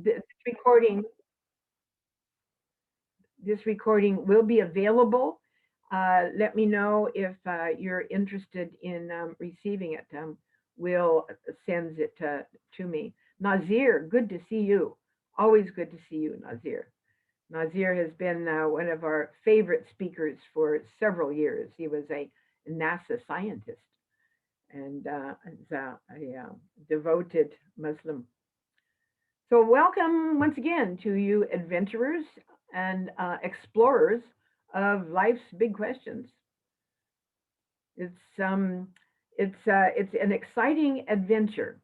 this recording, this recording will be available. Let me know if you're interested in receiving it. Will sends it to me. Nazir, good to see you. Always good to see you, Nazir. Nazir has been one of our favorite speakers for several years. He was a NASA scientist and is a devoted Muslim. So welcome once again to you adventurers and explorers of life's big questions. It's an exciting adventure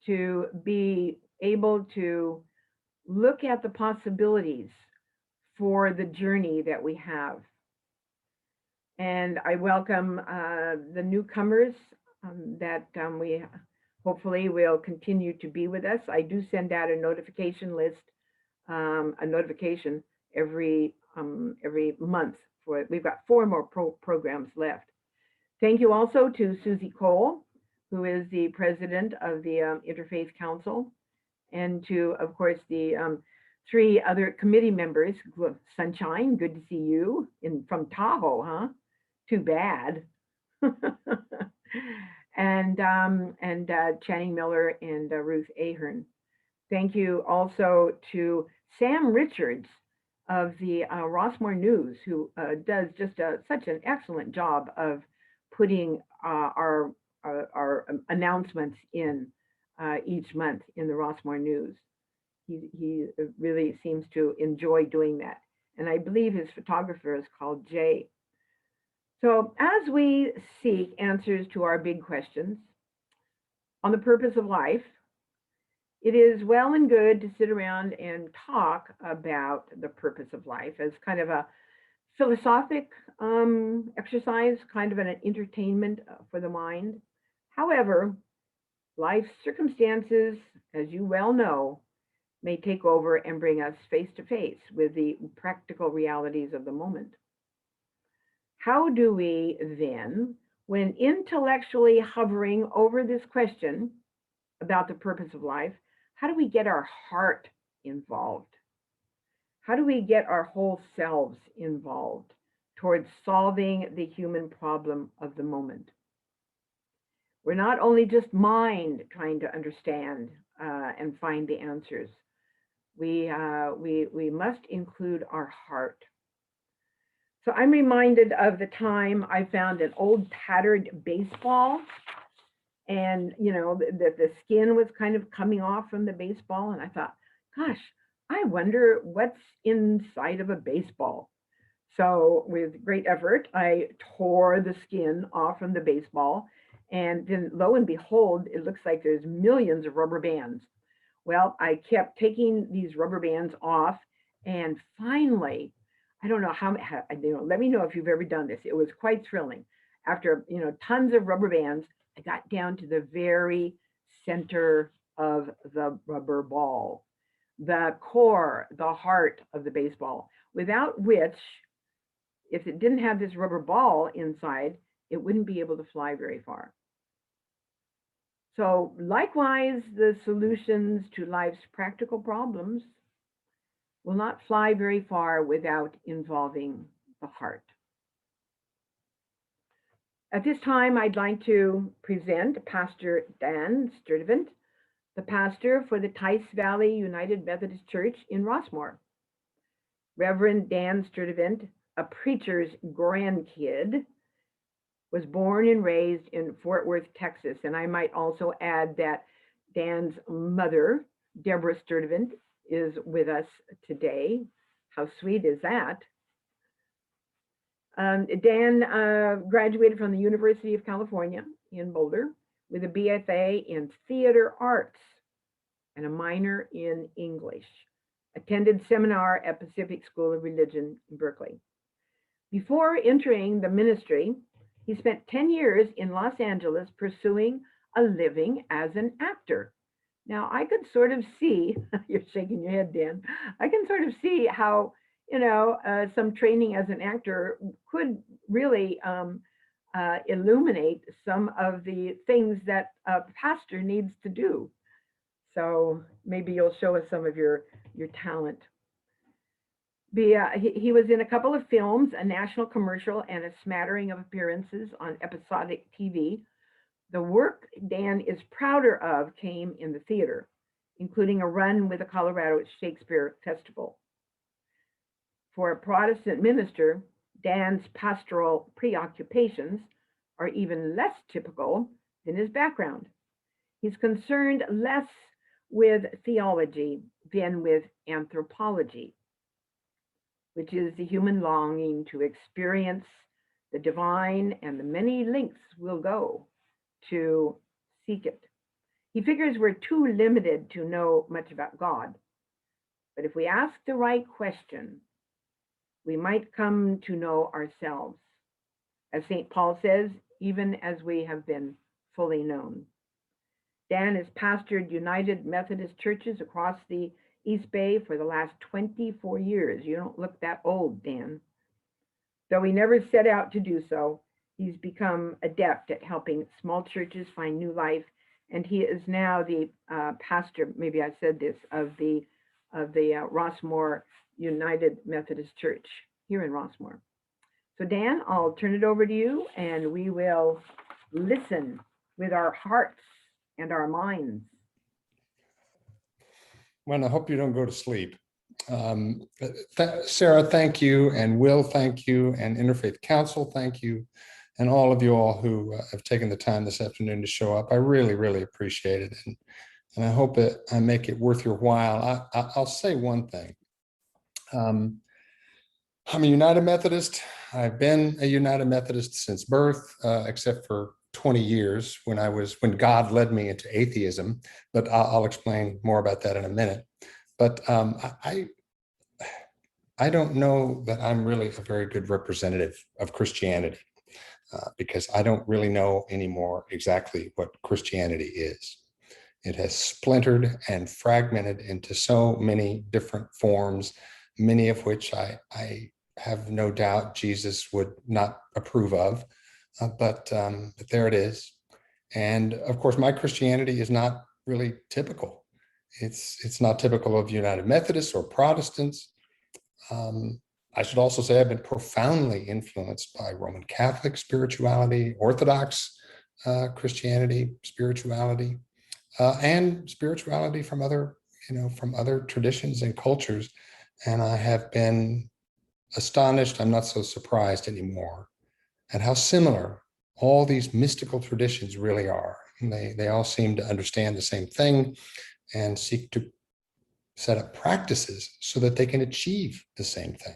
to be able to look at the possibilities for the journey that we have. And I welcome the newcomers that we hopefully will continue to be with us. I do send out a notification list, a notification every month. We've got 4 more programs left. Thank you also to Susie Cole, who is the president of the Interfaith Council, and to, of course, the 3 other committee members. Sunshine, good to see you from Tahoe, huh? Too bad. and Channing Miller and Ruth Ahern. Thank you also to Sam Richards of the Rossmore News, who does just such an excellent job of putting our announcements in each month in the Rossmore News. He really seems to enjoy doing that. And I believe his photographer is called Jay. So as we seek answers to our big questions on the purpose of life, it is well and good to sit around and talk about the purpose of life as kind of a philosophic exercise, kind of an entertainment for the mind. However, life's circumstances, as you well know, may take over and bring us face to face with the practical realities of the moment. How do we then, when intellectually hovering over this question about the purpose of life, how do we get our heart involved? How do we get our whole selves involved towards solving the human problem of the moment? We're not only just mind trying to understand and find the answers. We must include our heart. So I'm reminded of the time I found an old tattered baseball, and the skin was kind of coming off from the baseball, and I thought, gosh, I wonder what's inside of a baseball. So with great effort, I tore the skin off from the baseball, and then lo and behold, it looks like there's millions of rubber bands. Well, I kept taking these rubber bands off, and finally, I don't know how, let me know if you've ever done this. It was quite thrilling. After, tons of rubber bands, I got down to the very center of the rubber ball, the core, the heart of the baseball, without which, if it didn't have this rubber ball inside, it wouldn't be able to fly very far. So likewise, the solutions to life's practical problems will not fly very far without involving the heart. At this time, I'd like to present Pastor Dan Sturdevant, the pastor for the Tice Valley United Methodist Church in Rossmore. Reverend Dan Sturdevant, a preacher's grandkid, was born and raised in Fort Worth, Texas. And I might also add that Dan's mother, Deborah Sturdevant, is with us today. How sweet is that? Dan graduated from the University of California in Boulder with a BFA in theater arts and a minor in English. Attended seminar at Pacific School of Religion in Berkeley. Before entering the ministry, he spent 10 years in Los Angeles pursuing a living as an actor. Now, I could sort of see, you're shaking your head, Dan, I can sort of see how, some training as an actor could really illuminate some of the things that a pastor needs to do. So maybe you'll show us some of your talent. He was in a couple of films, a national commercial, and a smattering of appearances on episodic TV. The work Dan is prouder of came in the theater, including a run with the Colorado Shakespeare Festival. For a Protestant minister, Dan's pastoral preoccupations are even less typical than his background. He's concerned less with theology than with anthropology, which is the human longing to experience the divine and the many lengths we'll go to seek it. He figures we're too limited to know much about God. But if we ask the right question, we might come to know ourselves. As St. Paul says, even as we have been fully known. Dan has pastored United Methodist churches across the East Bay for the last 24 years. You don't look that old, Dan. Though he never set out to do so, he's become adept at helping small churches find new life, and he is now the pastor, maybe I said this, of the Rossmore United Methodist Church here in Rossmore. So Dan, I'll turn it over to you, and we will listen with our hearts and our minds. Well, I hope you don't go to sleep. Sarah, thank you, and Will, thank you, and Interfaith Council, thank you, and all of you all who have taken the time this afternoon to show up. I really, really appreciate it, and I hope that I make it worth your while. I'll say one thing. I'm a United Methodist. I've been a United Methodist since birth, except for 20 years when God led me into atheism, but I'll explain more about that in a minute. But I don't know that I'm really a very good representative of Christianity because I don't really know anymore exactly what Christianity is. It has splintered and fragmented into so many different forms, many of which I have no doubt Jesus would not approve of. But there it is. And of course, my Christianity is not really typical. It's not typical of United Methodists or Protestants. I should also say I've been profoundly influenced by Roman Catholic spirituality, Orthodox Christianity, spirituality, and spirituality from other traditions and cultures. And I have been astonished, I'm not so surprised anymore, at how similar all these mystical traditions really are. And they all seem to understand the same thing and seek to set up practices so that they can achieve the same thing.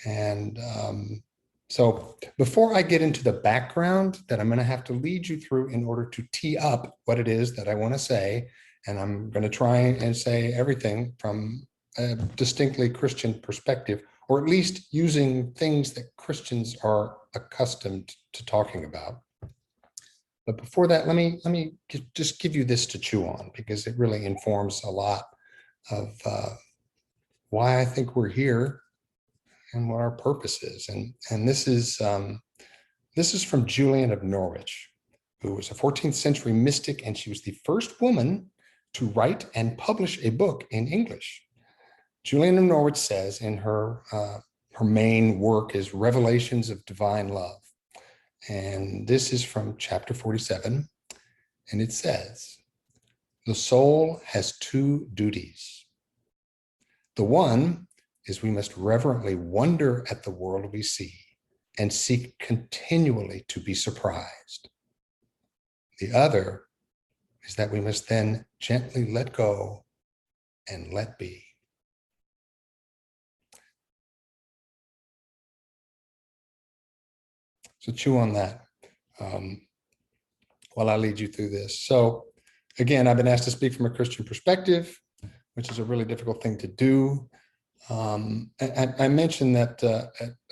And so before I get into the background that I'm going to have to lead you through in order to tee up what it is that I want to say, and I'm going to try and say everything from a distinctly Christian perspective, or at least using things that Christians are accustomed to talking about. But before that, let me just give you this to chew on, because it really informs a lot of why I think we're here and what our purpose is. And this is from Julian of Norwich, who was a 14th century mystic, and she was the first woman to write and publish a book in English. Julian of Norwich says in her main work is Revelations of Divine Love. And this is from chapter 47. And it says, the soul has two duties. The one is we must reverently wonder at the world we see and seek continually to be surprised. The other is that we must then gently let go and let be. So chew on that while I lead you through this. So again, I've been asked to speak from a Christian perspective, which is a really difficult thing to do. I mentioned that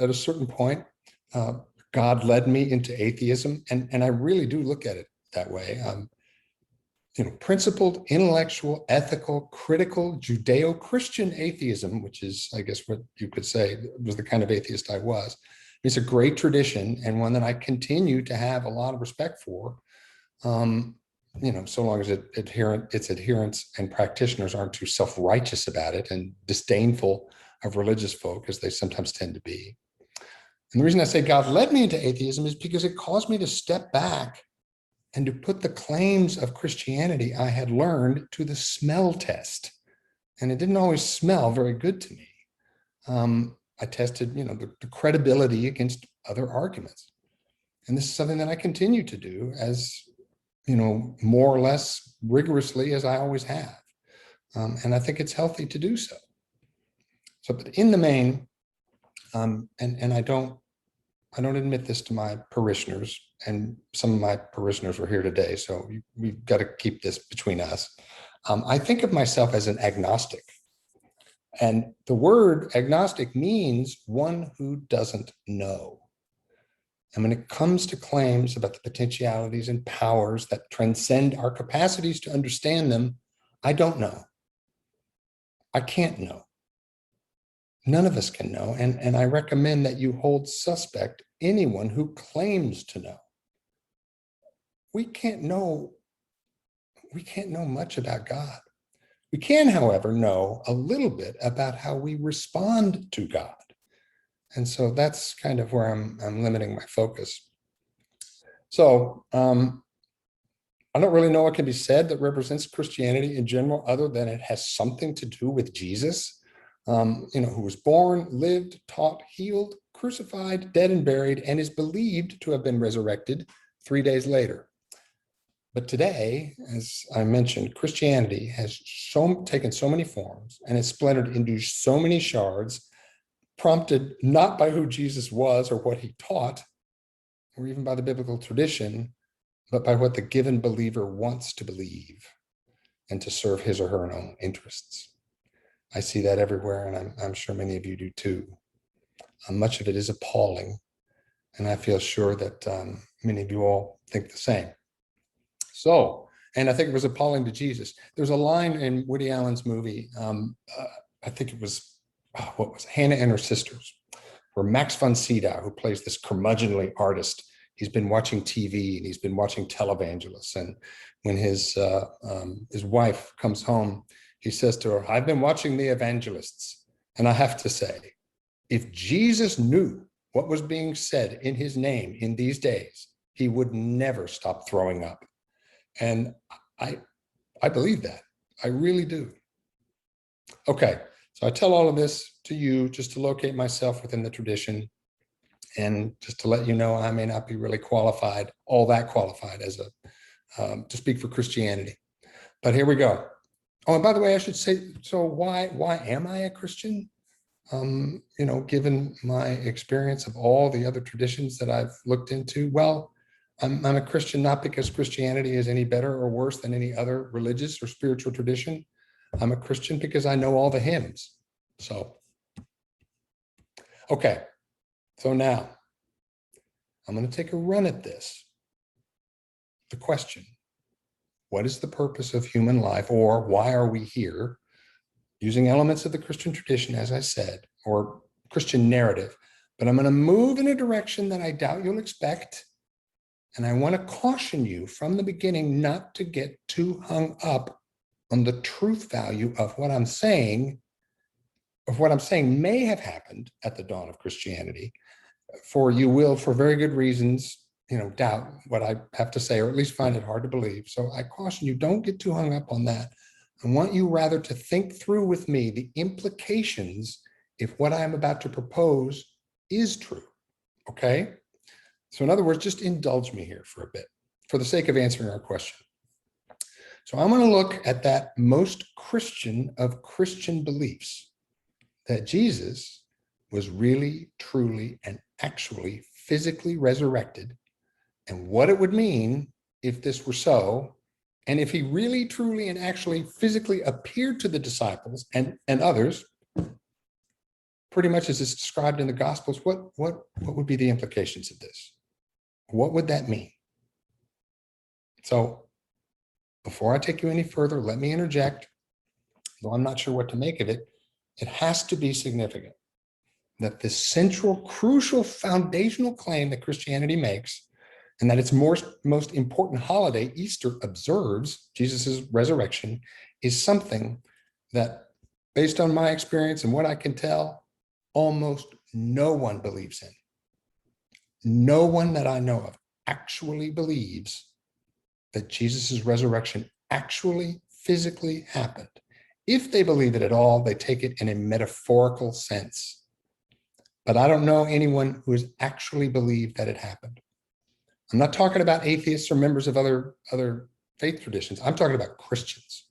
at a certain point, God led me into atheism, and I really do look at it that way. Principled, intellectual, ethical, critical, Judeo-Christian atheism, which is, I guess, what you could say was the kind of atheist I was. It's a great tradition and one that I continue to have a lot of respect for. so long as its adherents and practitioners aren't too self-righteous about it and disdainful of religious folk, as they sometimes tend to be. And the reason I say God led me into atheism is because it caused me to step back and to put the claims of Christianity I had learned to the smell test. And it didn't always smell very good to me. I tested, the credibility against other arguments. And this is something that I continue to do as, more or less rigorously as I always have. And I think it's healthy to do so. So, but in the main, and I don't admit this to my parishioners, and some of my parishioners were here today, so we've got to keep this between us. I think of myself as an agnostic. And the word agnostic means one who doesn't know. And when it comes to claims about the potentialities and powers that transcend our capacities to understand them, I don't know. I can't know. None of us can know. And I recommend that you hold suspect anyone who claims to know. We can't know much about God. We can, however, know a little bit about how we respond to God. And so that's kind of where I'm limiting my focus. So I don't really know what can be said that represents Christianity in general, other than it has something to do with Jesus, who was born, lived, taught, healed, crucified, dead and buried, and is believed to have been resurrected 3 days later. But today, as I mentioned, Christianity has taken so many forms and it's splintered into so many shards, prompted not by who Jesus was or what he taught, or even by the biblical tradition, but by what the given believer wants to believe and to serve his or her own interests. I see that everywhere, and I'm sure many of you do too. Much of it is appalling, and I feel sure that many of you all think the same. So, and I think it was appalling to Jesus. There's a line in Woody Allen's movie, I think it was, Hannah and Her Sisters, where Max von Sydow, who plays this curmudgeonly artist, he's been watching TV and he's been watching televangelists. And when his wife comes home, he says to her, "I've been watching the evangelists. And I have to say, if Jesus knew what was being said in his name in these days, he would never stop throwing up." And I believe that. I really do. Okay, so I tell all of this to you just to locate myself within the tradition, and just to let you know I may not be really all that qualified as to speak for Christianity. But here we go. Oh, and by the way, I should say, so why am I a Christian? Given my experience of all the other traditions that I've looked into, well, I'm a Christian not because Christianity is any better or worse than any other religious or spiritual tradition. I'm a Christian because I know all the hymns. So, okay. So now I'm going to take a run at this. The question, what is the purpose of human life, or why are we here? Using elements of the Christian tradition, as I said, or Christian narrative, but I'm going to move in a direction that I doubt you'll expect. And I want to caution you from the beginning not to get too hung up on the truth value of what I'm saying, may have happened at the dawn of Christianity. For you will, for very good reasons, doubt what I have to say, or at least find it hard to believe. So I caution you, don't get too hung up on that. I want you rather to think through with me the implications if what I am about to propose is true, okay? So in other words, just indulge me here for a bit, for the sake of answering our question. So I'm going to look at that most Christian of Christian beliefs, that Jesus was really, truly, and actually physically resurrected, and what it would mean if this were so, and if he really, truly, and actually physically appeared to the disciples and others, pretty much as it's described in the Gospels, what would be the implications of this? What would that mean? So before I take you any further, let me interject, though I'm not sure what to make of it. It has to be significant that the central, crucial, foundational claim that Christianity makes and that its most important holiday, Easter, observes Jesus' resurrection, is something that, based on my experience and what I can tell, almost no one believes in. No one that I know of actually believes that Jesus' resurrection actually physically happened. If they believe it at all, they take it in a metaphorical sense. But I don't know anyone who has actually believed that it happened. I'm not talking about atheists or members of other faith traditions. I'm talking about Christians.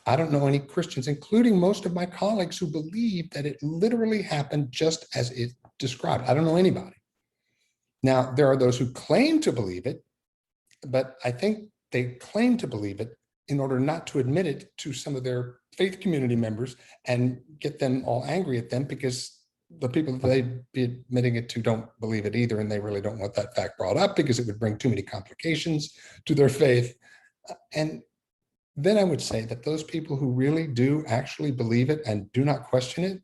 I don't know any Christians, including most of my colleagues, who believe that it literally happened just as it described. I don't know anybody. Now, there are those who claim to believe it, but I think they claim to believe it in order not to admit it to some of their faith community members and get them all angry at them, because the people that they'd be admitting it to don't believe it either, and they really don't want that fact brought up because it would bring too many complications to their faith. And then I would say that those people who really do actually believe it and do not question it,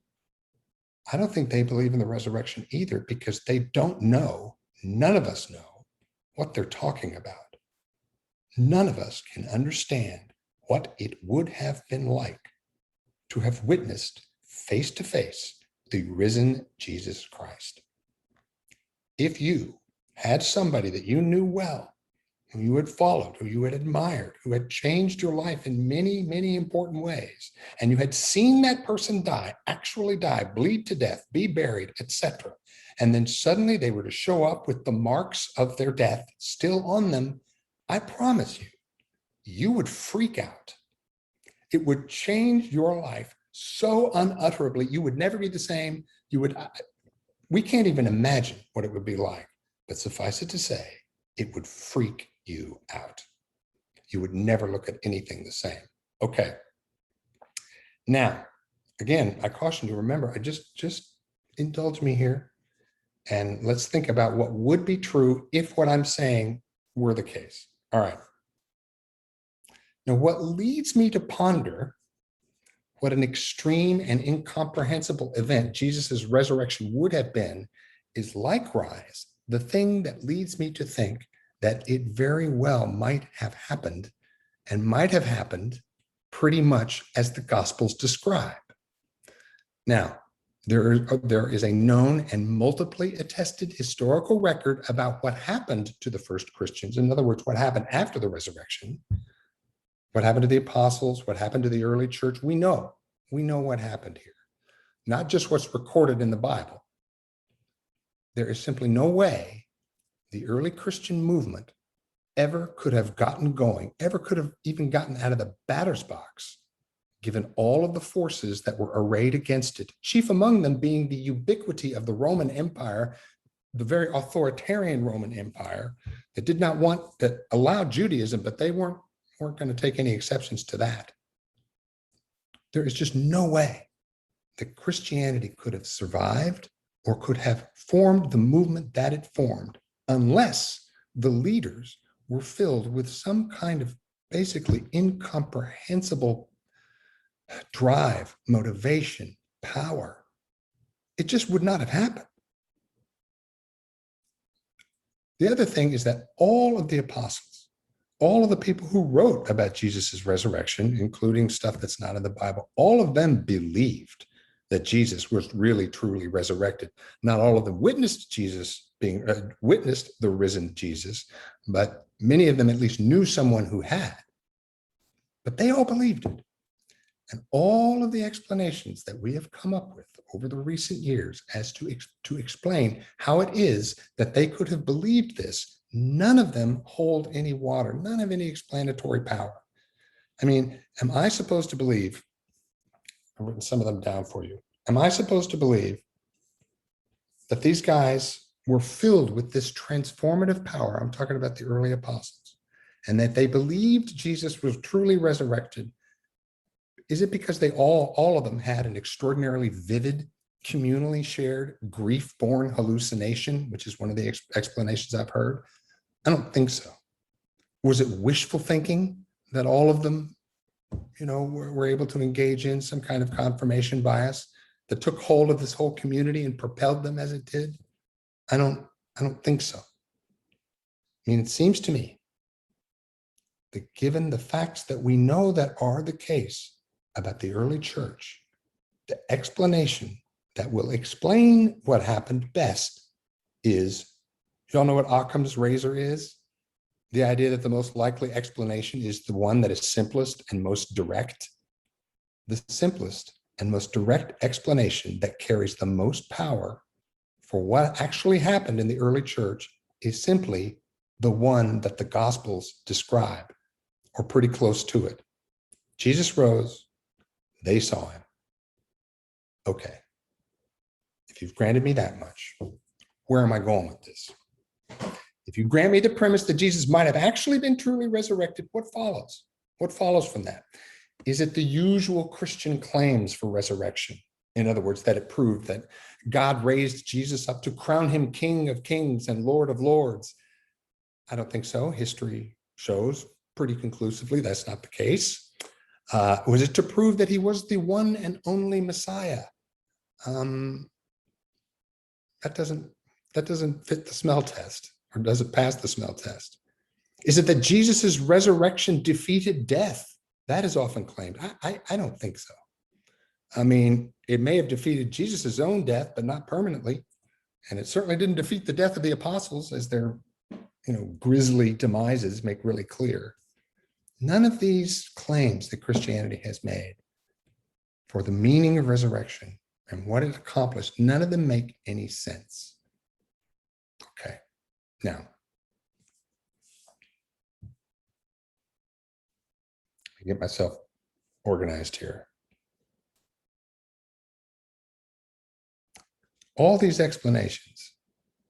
I don't think they believe in the resurrection either, because they don't know, none of us know what they're talking about. None of us can understand what it would have been like to have witnessed face to face the risen Jesus Christ. If you had somebody that you knew well, who you had followed, who you had admired, who had changed your life in many, many important ways, and you had seen that person die, actually die, bleed to death, be buried, etc., and then suddenly they were to show up with the marks of their death still on them, I promise you, you would freak out. It would change your life so unutterably. You would never be the same. We can't even imagine what it would be like, but suffice it to say, it would freak you out. You would never look at anything the same. Okay. Now, again, I caution you, remember, I just indulge me here, and let's think about what would be true if what I'm saying were the case. All right. Now, what leads me to ponder what an extreme and incomprehensible event Jesus' resurrection would have been is likewise the thing that leads me to think that it very well might have happened, and might have happened pretty much as the Gospels describe. Now, there is a known and multiply attested historical record about what happened to the first Christians. In other words, what happened after the resurrection, what happened to the apostles, what happened to the early church. We know what happened here, not just what's recorded in the Bible. There is simply no way the early Christian movement ever could have gotten going, ever could have even gotten out of the batter's box, given all of the forces that were arrayed against it, chief among them being the ubiquity of the Roman Empire, the very authoritarian Roman Empire that allowed Judaism, but they weren't going to take any exceptions to that. There is just no way that Christianity could have survived or could have formed the movement that it formed unless the leaders were filled with some kind of basically incomprehensible drive, motivation, power. It just would not have happened. The other thing is that all of the apostles, all of the people who wrote about Jesus's resurrection, including stuff that's not in the Bible, all of them believed that Jesus was really, truly resurrected. Not all of them witnessed witnessed the risen Jesus, but many of them at least knew someone who had. But they all believed it. And all of the explanations that we have come up with over the recent years as to explain how it is that they could have believed this, none of them hold any water, none have any explanatory power. I mean, am I supposed to believe, I've written some of them down for you, am I supposed to believe that these guys were filled with this transformative power? I'm talking about the early apostles, and that they believed Jesus was truly resurrected. Is it because they all of them had an extraordinarily vivid, communally shared, grief-born hallucination, which is one of the explanations I've heard? I don't think so. Was it wishful thinking that all of them, were able to engage in some kind of confirmation bias that took hold of this whole community and propelled them as it did? I don't think so. I mean, it seems to me that given the facts that we know that are the case about the early church, the explanation that will explain what happened best is, y'all know what Occam's razor is? The idea that the most likely explanation is the one that is simplest and most direct. The simplest and most direct explanation that carries the most power for what actually happened in the early church is simply the one that the Gospels describe, or pretty close to it. Jesus rose, they saw him. Okay, if you've granted me that much, where am I going with this? If you grant me the premise that Jesus might have actually been truly resurrected, what follows? What follows from that? Is it the usual Christian claims for resurrection? In other words, that it proved that God raised Jesus up to crown him King of Kings and Lord of Lords? I don't think so. History shows pretty conclusively that's not the case. Was it to prove that he was the one and only Messiah? That doesn't fit the smell test, or does it pass the smell test? Is it that Jesus's resurrection defeated death? That is often claimed. I don't think so. I mean, it may have defeated Jesus's own death, but not permanently. And it certainly didn't defeat the death of the apostles, as their, grisly demises make really clear. None of these claims that Christianity has made for the meaning of resurrection and what it accomplished, none of them make any sense. Okay, now, I get myself organized here. All these explanations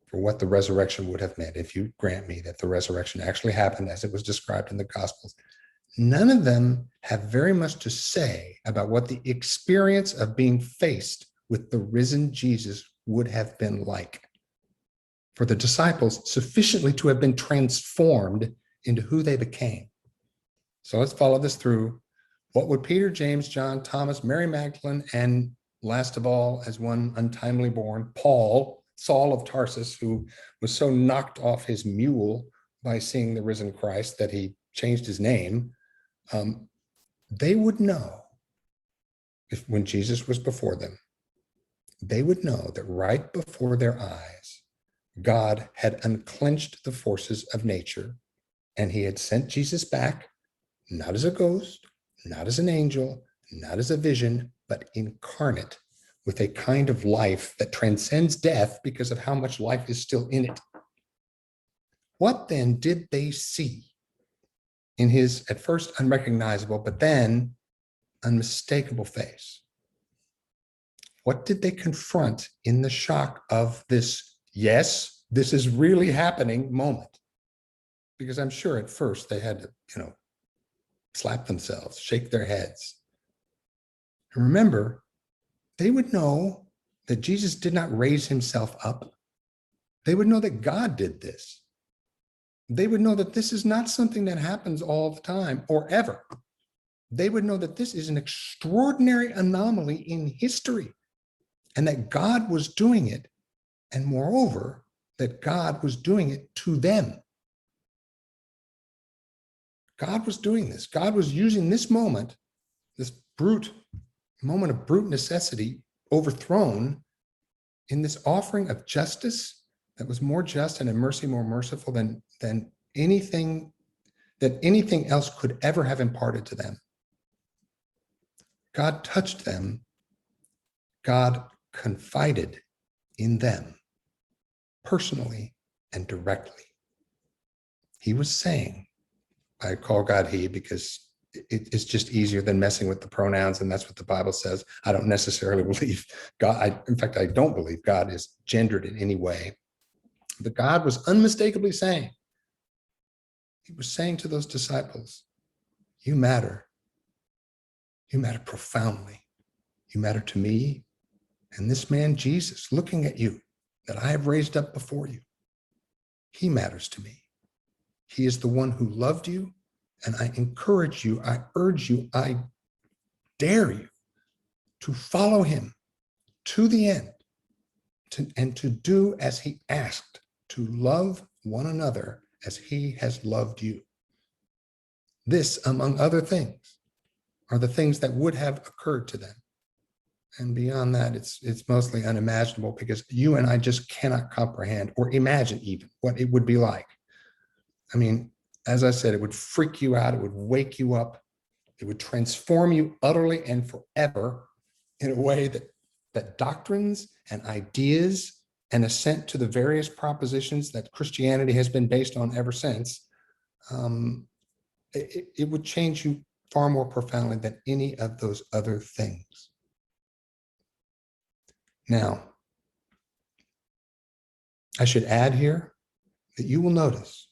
for what the resurrection would have meant, if you grant me that the resurrection actually happened as it was described in the Gospels, none of them have very much to say about what the experience of being faced with the risen Jesus would have been like for the disciples, sufficiently to have been transformed into who they became. So let's follow this through. What would Peter, James, John, Thomas, Mary Magdalene, and last of all, as one untimely born, Paul, Saul of Tarsus, who was so knocked off his mule by seeing the risen Christ that he changed his name, they would know, when Jesus was before them, they would know that right before their eyes, God had unclenched the forces of nature, and he had sent Jesus back, not as a ghost, not as an angel, not as a vision, but incarnate, with a kind of life that transcends death because of how much life is still in it. What then did they see in his at first unrecognizable, but then unmistakable face? What did they confront in the shock of this, yes, this is really happening moment? Because I'm sure at first they had to, slap themselves, shake their heads. And remember, they would know that Jesus did not raise himself up. They would know that God did this. They would know that this is not something that happens all the time or ever. They would know that this is an extraordinary anomaly in history and that God was doing it. And moreover, that God was doing it to them. God was doing this. God was using this moment, this moment of brute necessity overthrown in this offering of justice that was more just and in mercy more merciful than anything else could ever have imparted to them. God touched them. God confided in them personally and directly. He was saying, I call God he because it's just easier than messing with the pronouns, and that's what the Bible says. I don't necessarily believe God. In fact, I don't believe God is gendered in any way. But God was unmistakably saying, he was saying to those disciples, you matter. You matter profoundly. You matter to me and this man, Jesus, looking at you, that I have raised up before you. He matters to me. He is the one who loved you, and I encourage you, I urge you, I dare you to follow him to the end and to do as he asked, to love one another as he has loved you. This, among other things, are the things that would have occurred to them. And beyond that, it's mostly unimaginable, because you and I just cannot comprehend or imagine even what it would be like. I mean, as I said, it would freak you out. It would wake you up. It would transform you utterly and forever in a way that doctrines and ideas and assent to the various propositions that Christianity has been based on ever since, it would change you far more profoundly than any of those other things. Now, I should add here that you will notice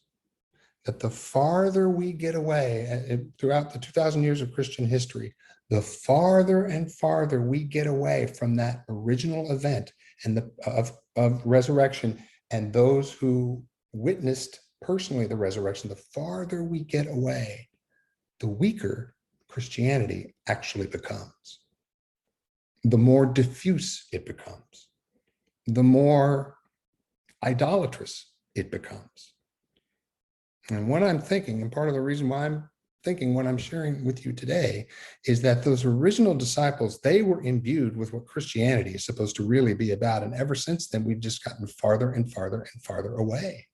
that the farther we get away throughout the 2,000 years of Christian history, the farther and farther we get away from that original event and of resurrection, and those who witnessed personally the resurrection, the farther we get away, the weaker Christianity actually becomes. The more diffuse it becomes, the more idolatrous it becomes. And what I'm thinking, and part of the reason why I'm thinking what I'm sharing with you today, is that those original disciples, they were imbued with what Christianity is supposed to really be about. And ever since then, we've just gotten farther and farther and farther away.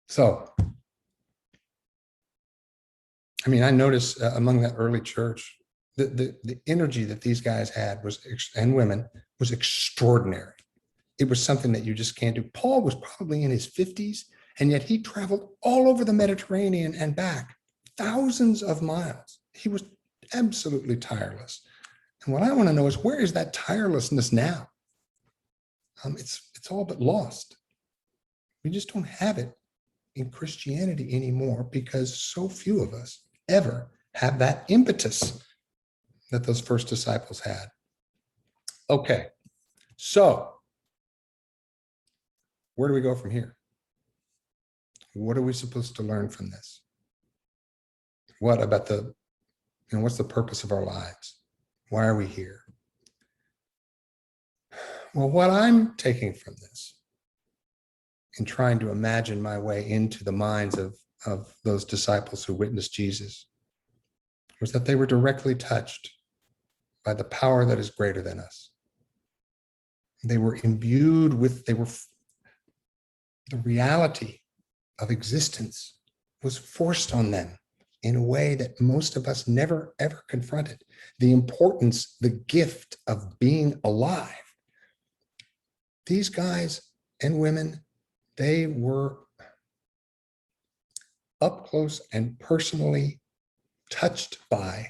So, I mean, I noticed among that early church, the energy that these guys had and women was extraordinary. It was something that you just can't do. Paul was probably in his 50s, and yet he traveled all over the Mediterranean and back, thousands of miles. He was absolutely tireless. And what I want to know is, where is that tirelessness now? It's all but lost. We just don't have it in Christianity anymore, because so few of us ever have that impetus that those first disciples had. Okay, so where do we go from here? What are we supposed to learn from this? What about what's the purpose of our lives? Why are we here? Well, what I'm taking from this, in trying to imagine my way into the minds of those disciples who witnessed Jesus, was that they were directly touched by the power that is greater than us. They were imbued with, the reality of existence was forced on them in a way that most of us never, ever confronted. The importance, the gift of being alive. These guys and women, they were up close and personally touched by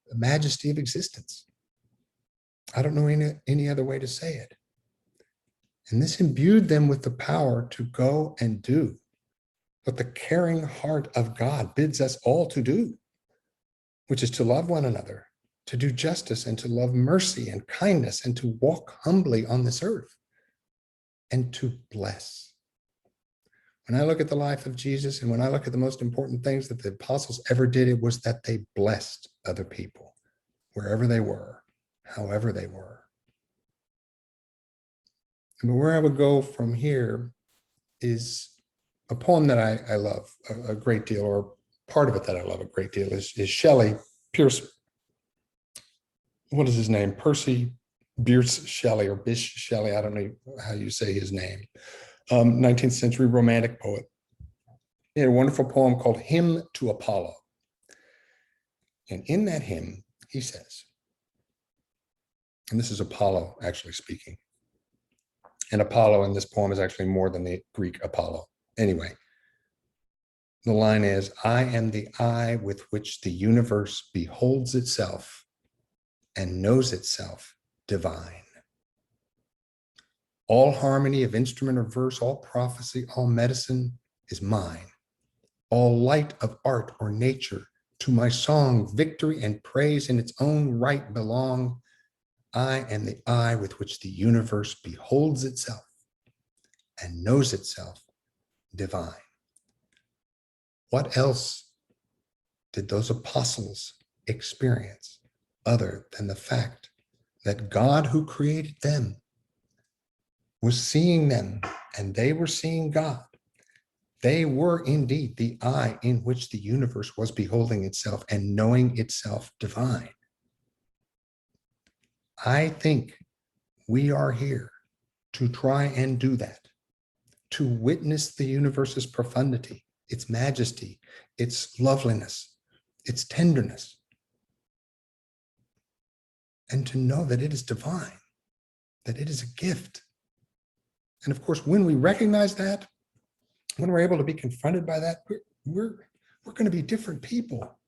the majesty of existence. I don't know any other way to say it. And this imbued them with the power to go and do what the caring heart of God bids us all to do, which is to love one another, to do justice, and to love mercy and kindness, and to walk humbly on this earth, and to bless. When I look at the life of Jesus, and when I look at the most important things that the apostles ever did, it was that they blessed other people, wherever they were, however they were. But where I would go from here is a poem that I love a great deal, or part of it that I love a great deal, is Shelley, Pierce, what is his name? Percy Bierce Shelley, or Bish Shelley, I don't know how you say his name. 19th century romantic poet. He had a wonderful poem called Hymn to Apollo. And in that hymn, he says, and this is Apollo actually speaking, and Apollo in this poem is actually more than the Greek Apollo. Anyway, the line is, I am the eye with which the universe beholds itself and knows itself divine. All harmony of instrument or verse, all prophecy, all medicine is mine. All light of art or nature, to my song, victory and praise in its own right belong. I am the eye with which the universe beholds itself and knows itself divine. What else did those apostles experience other than the fact that God, who created them, was seeing them and they were seeing God. They were indeed the eye in which the universe was beholding itself and knowing itself divine. I think we are here to try and do that, to witness the universe's profundity, its majesty, its loveliness, its tenderness, and to know that it is divine, that it is a gift. And of course, when we recognize that, when we're able to be confronted by that, we're going to be different people.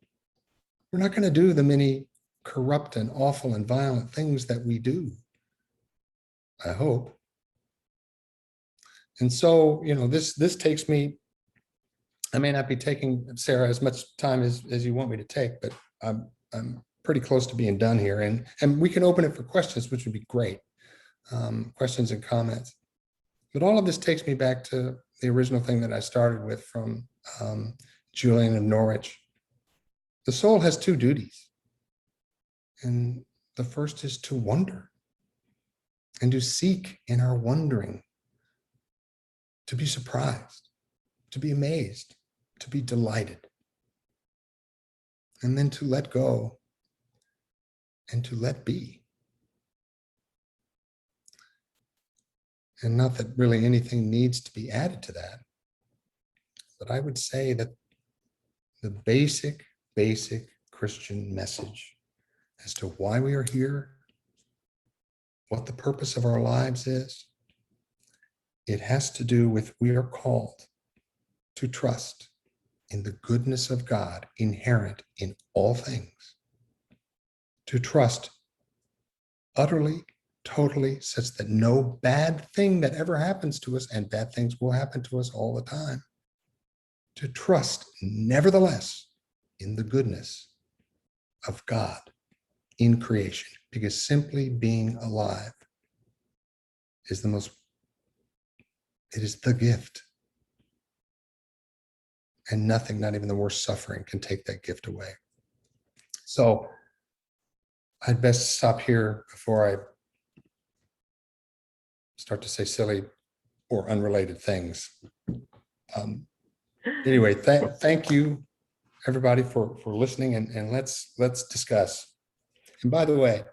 We're not going to do the many corrupt and awful and violent things that we do, I hope. And so, this takes me, I may not be taking, Sarah, as much time as you want me to take, but I'm pretty close to being done here. And we can open it for questions, which would be great. Questions and comments. But all of this takes me back to the original thing that I started with from Julian of Norwich. The soul has two duties. And the first is to wonder and to seek in our wondering, to be surprised, to be amazed, to be delighted, and then to let go and to let be. And not that really anything needs to be added to that, but I would say that the basic Christian message as to why we are here, what the purpose of our lives is, it has to do with we are called to trust in the goodness of God inherent in all things, to trust utterly, totally, such that no bad thing that ever happens to us, and bad things will happen to us all the time, to trust nevertheless in the goodness of God in creation, because simply being alive is it is the gift. And nothing, not even the worst suffering, can take that gift away. So I'd best stop here before I start to say silly or unrelated things. Anyway, thank you, everybody, for listening, and let's discuss. And by the way,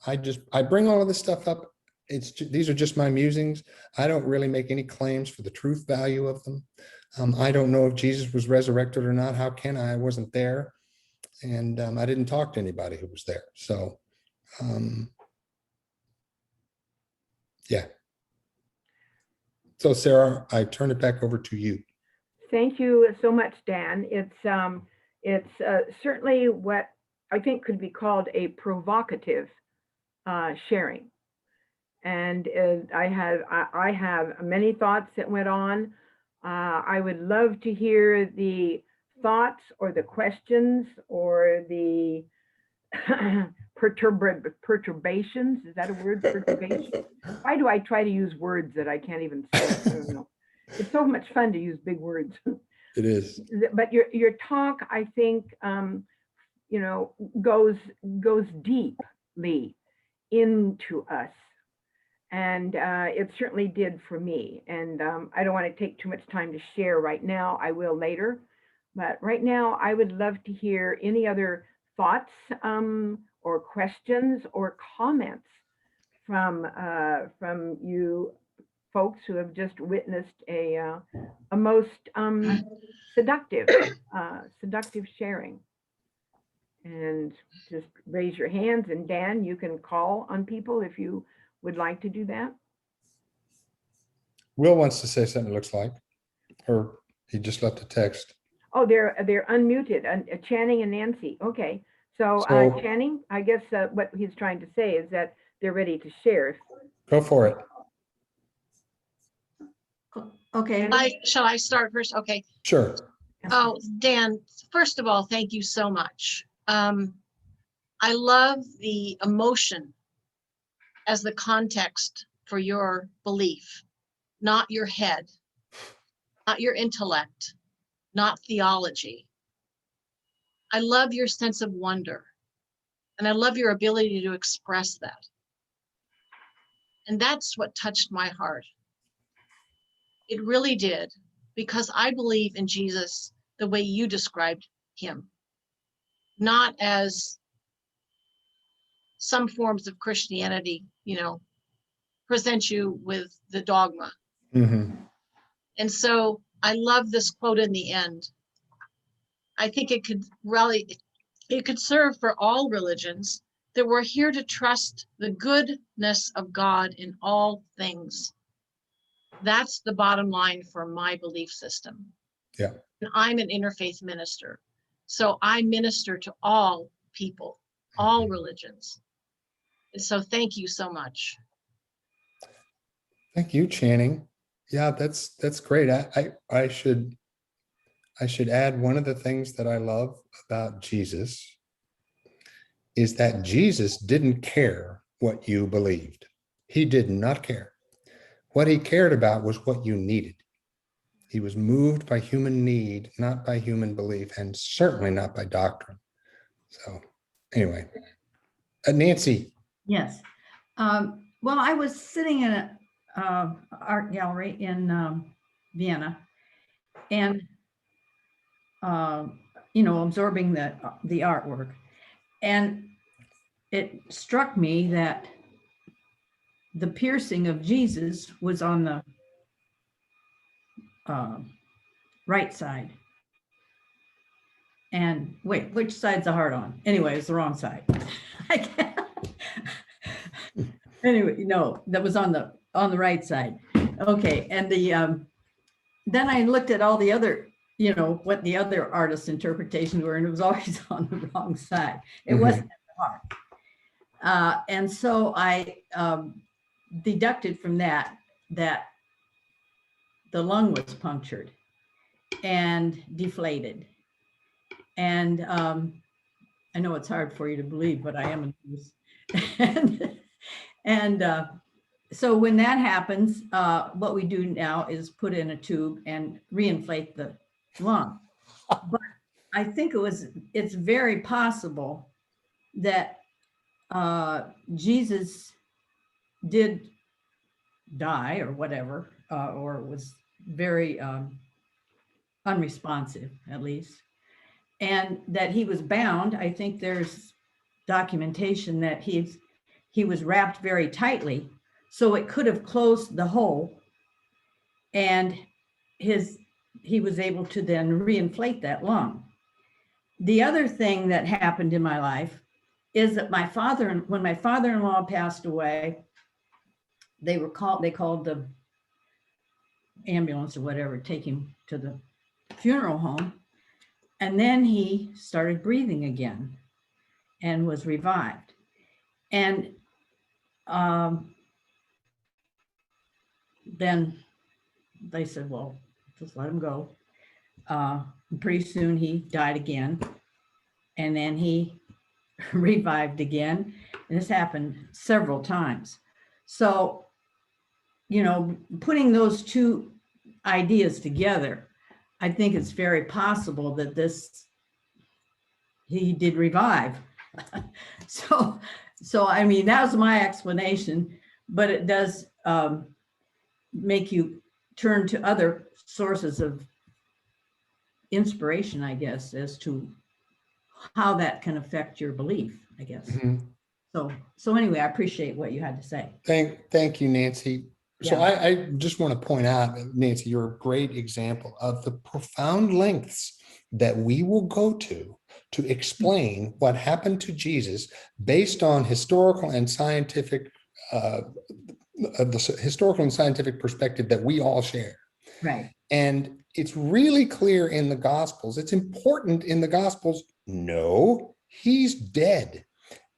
I bring all of this stuff up. These are just my musings. I don't really make any claims for the truth value of them. I don't know if Jesus was resurrected or not. How can I? I wasn't there, and I didn't talk to anybody who was there. So, yeah. So, Sarah, I turn it back over to you. Thank you so much, Dan. It's certainly what I think could be called a provocative sharing. And I have many thoughts that went on. I would love to hear the thoughts or the questions or the perturbations. Is that a word? Perturbation? Why do I try to use words that I can't even say? I don't know. It's so much fun to use big words. It is. But your talk, I think, goes deeply into us. And it certainly did for me. And I don't want to take too much time to share right now. I will later. But right now, I would love to hear any other thoughts or questions or comments from you folks who have just witnessed a most seductive sharing. And just raise your hands. And Dan, you can call on people if you would like to do that. Will wants to say something, it looks like, or he just left a text. Oh, they're unmuted, Channing and Nancy. Okay, so Channing, I guess what he's trying to say is that they're ready to share. Go for it. Okay. Shall I start first? Okay. Sure. Oh, Dan, first of all, thank you so much. I love the emotion as the context for your belief, not your head, not your intellect, not theology. I love your sense of wonder, and I love your ability to express that. And that's what touched my heart. It really did, because I believe in Jesus the way you described him, not as some forms of Christianity, present you with the dogma. Mm-hmm. And so I love this quote in the end. I think it could serve for all religions, that we're here to trust the goodness of God in all things. That's the bottom line for my belief system. Yeah. And I'm an interfaith minister. So I minister to all people, all religions. And so thank you so much. Thank you, Channing. Yeah, that's great. I should add, one of the things that I love about Jesus is that Jesus didn't care what you believed. He did not care. What he cared about was what you needed. He was moved by human need, not by human belief, and certainly not by doctrine. So anyway, Nancy. Yes. Well, I was sitting in an art gallery in Vienna, and absorbing the artwork, and it struck me that the piercing of Jesus was on the right side. And wait, which side's the heart on? Anyway, it's the wrong side. I can't. Anyway, no, that was on the right side. Okay, and then I looked at all the other, what the other artists' interpretations were, and it was always on the wrong side. It wasn't at the heart. And so I deducted from that the lung was punctured and deflated. And I know it's hard for you to believe, but I am a nurse. and so when that happens, what we do now is put in a tube and reinflate the lung. But I think it's very possible that Jesus did die or whatever, or was very unresponsive, at least, and that he was bound. I think there's documentation that he was wrapped very tightly, so it could have closed the hole, and he was able to then reinflate that lung. The other thing that happened in my life is that when my father-in-law passed away, they called the ambulance or whatever, take him to the funeral home. And then he started breathing again and was revived. And then they said, well, just let him go. Pretty soon he died again. And then he revived again. And this happened several times. So, putting those two ideas together, I think it's very possible that he did revive. So I mean, that was my explanation, but it does make you turn to other sources of inspiration, I guess, as to how that can affect your belief, I guess. Mm-hmm. So anyway, I appreciate what you had to say. Thank you, Nancy. So Yeah. I just want to point out, Nancy, you're a great example of the profound lengths that we will go to explain what happened to Jesus based on historical and scientific, the historical and scientific perspective that we all share. Right. And it's really clear in the Gospels. It's important in the Gospels. No, he's dead.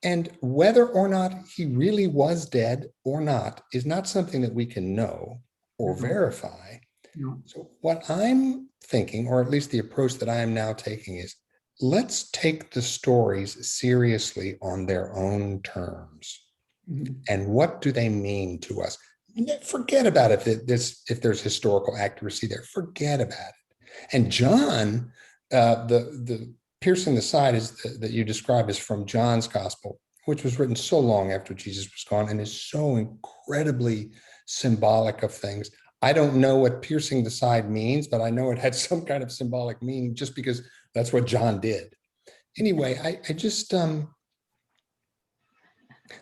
And whether or not he really was dead or not is not something that we can know or verify. No. So what I'm thinking, or at least the approach that I am now taking, is let's take the stories seriously on their own terms. Mm-hmm. And what do they mean to us? Forget about if there's historical accuracy there. Forget about it. And John, the piercing the side that you describe is from John's gospel. which was written so long after Jesus was gone and is so incredibly symbolic of things. I don't know what piercing the side means, but I know it had some kind of symbolic meaning just because that's what John did. Anyway, I just,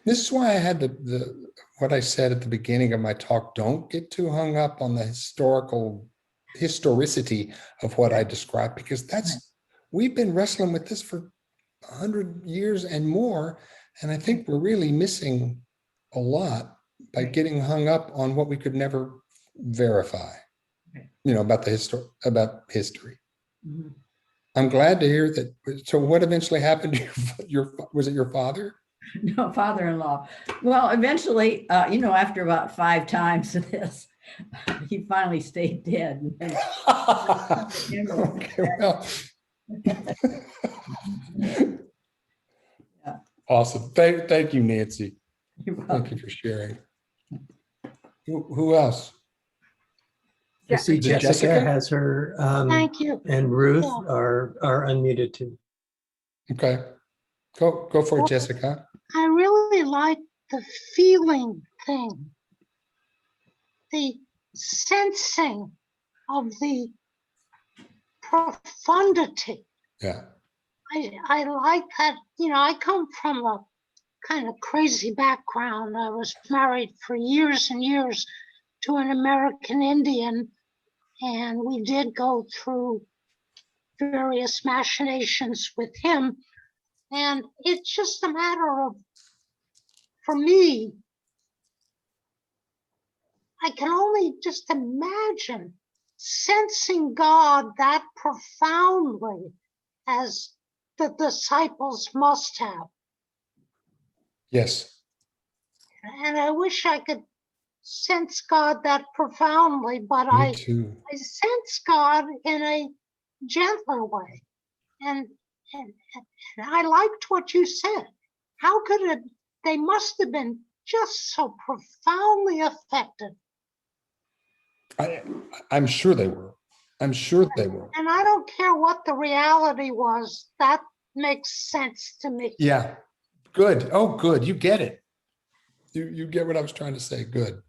this is why I had the what I said at the beginning of my talk, don't get too hung up on the historicity of what I described, because we've been wrestling with this for 100 years and more. And I think we're really missing a lot by getting hung up on what we could never verify, about history. Mm-hmm. I'm glad to hear that. So what eventually happened to was it your father? No, father-in-law. Well, eventually, after about 5 times of this, he finally stayed dead. Okay, well. Yeah. Awesome. Thank you, Nancy. You're welcome. Thank you for sharing. Who else? I see Is it Jessica has her, Thank you. and Ruth Yeah. are unmuted too. Okay. Go for it, Jessica. I really like the feeling thing, the sensing of the profundity. Yeah. I like that. I come from a kind of crazy background. I was married for years and years to an American Indian, and we did go through various machinations with him. And it's just a matter of, for me, I can only just imagine sensing God that profoundly as the disciples must have. Yes. And I wish I could sense God that profoundly, but Me too. I sense God in a gentler way. And I liked what you said. How could it? They must have been just so profoundly affected. I'm sure they were. I'm sure they were. And I don't care what the reality was. That makes sense to me. Yeah. Good. Oh, good. You get it. You get what I was trying to say. Good.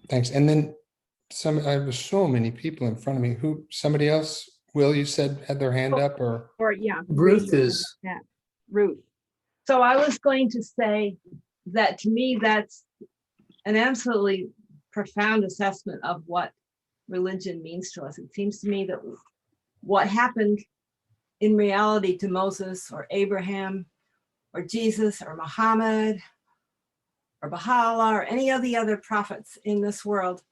Thanks. And then I have so many people in front of me. Somebody else, Will, you said had their hand up, or Yeah. Ruth is, Yeah. Ruth. So I was going to say that to me, that's an absolutely profound assessment of what religion means to us. It seems to me that what happened in reality to Moses or Abraham or Jesus or Muhammad or Baha'u'llah or any of the other prophets in this world,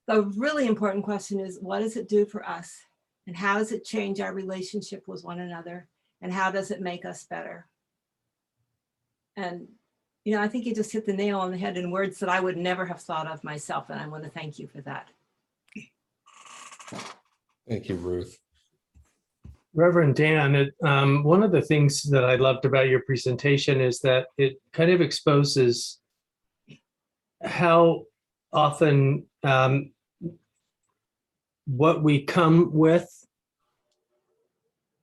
the really important question is, what does it do for us? And how does it change our relationship with one another? And how does it make us better? And, I think you just hit the nail on the head in words that I would never have thought of myself. And I want to thank you for that. thank you, Ruth. Reverend Dan, one of the things that I loved about your presentation is that it kind of exposes how often what we come with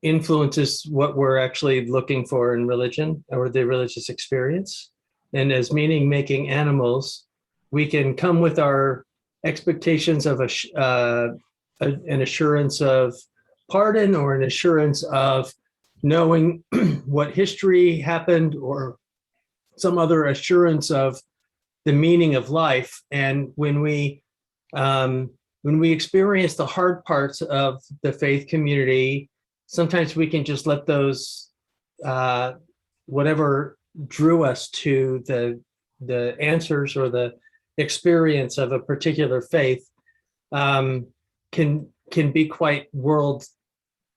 influences what we're actually looking for in religion or the religious experience. And as meaning-making animals, we can come with our expectations of an assurance of pardon or an assurance of knowing what history happened or some other assurance of the meaning of life. And when we experience the hard parts of the faith community, sometimes we can just let those, whatever drew us to the answers or the experience of a particular faith, can be quite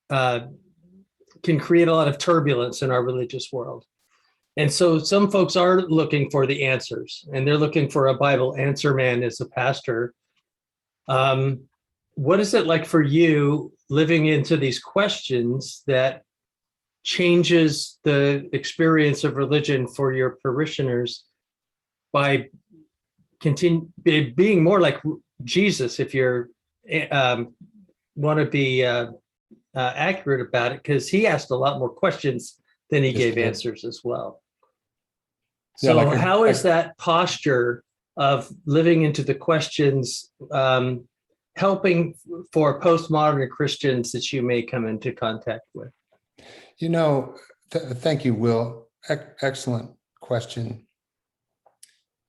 can create a lot of turbulence in our religious world. And so some folks are looking for the answers, and they're looking for a Bible answer man as a pastor. What is it like for you living into these questions that changes the experience of religion for your parishioners by being more like Jesus, if you're want to be accurate about it, because he asked a lot more questions than he Yes, gave he did. answers as well. Yeah, So like how is that posture of living into the questions helping for postmodern Christians that you may come into contact with? You know, thank you, Will. Excellent question.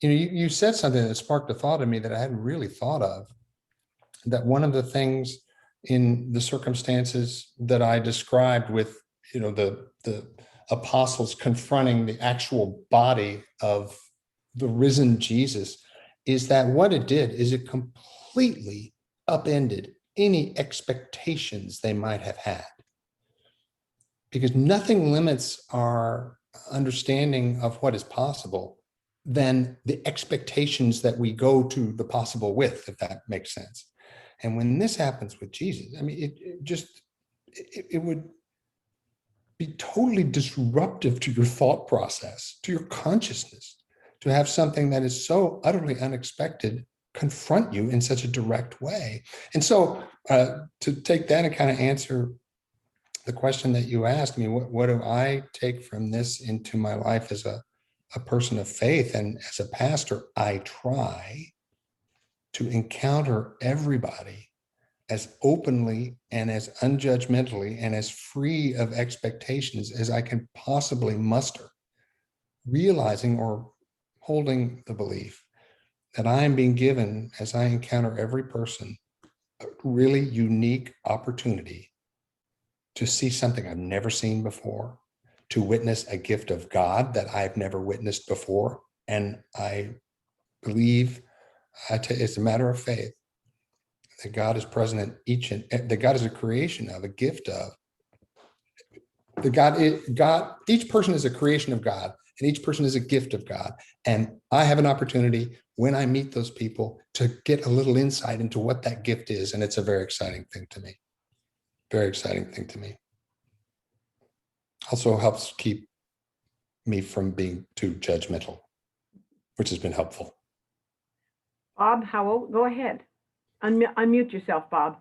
You know, you said something that sparked a thought in me that I hadn't really thought of, that one of the things in the circumstances that I described with, you know, the apostles confronting the actual body of the risen Jesus, is that what it did is it completely upended any expectations they might have had. Because nothing limits our understanding of what is possible than the expectations that we go to the possible with, if that makes sense. And when this happens with Jesus, I mean, it would be totally disruptive to your thought process, to your consciousness, to have something that is so utterly unexpected confront you in such a direct way. And so to take that and kind of answer the question that you asked me, what do I take from this into my life as a person of faith and as a pastor? I try to encounter everybody as openly and as unjudgmentally and as free of expectations as I can possibly muster, realizing or holding the belief that I am being given, as I encounter every person, a really unique opportunity to see something I've never seen before, to witness a gift of God that I've never witnessed before. And I believe, it's a matter of faith, that God is present in each, and that God is a creation of, a gift of. Each person is a creation of God, and each person is a gift of God. And I have an opportunity when I meet those people to get a little insight into what that gift is. And it's a very exciting thing to me. Very exciting thing to me. Also helps keep me from being too judgmental, which has been helpful. Bob Howell, go ahead. Unmute yourself, Bob.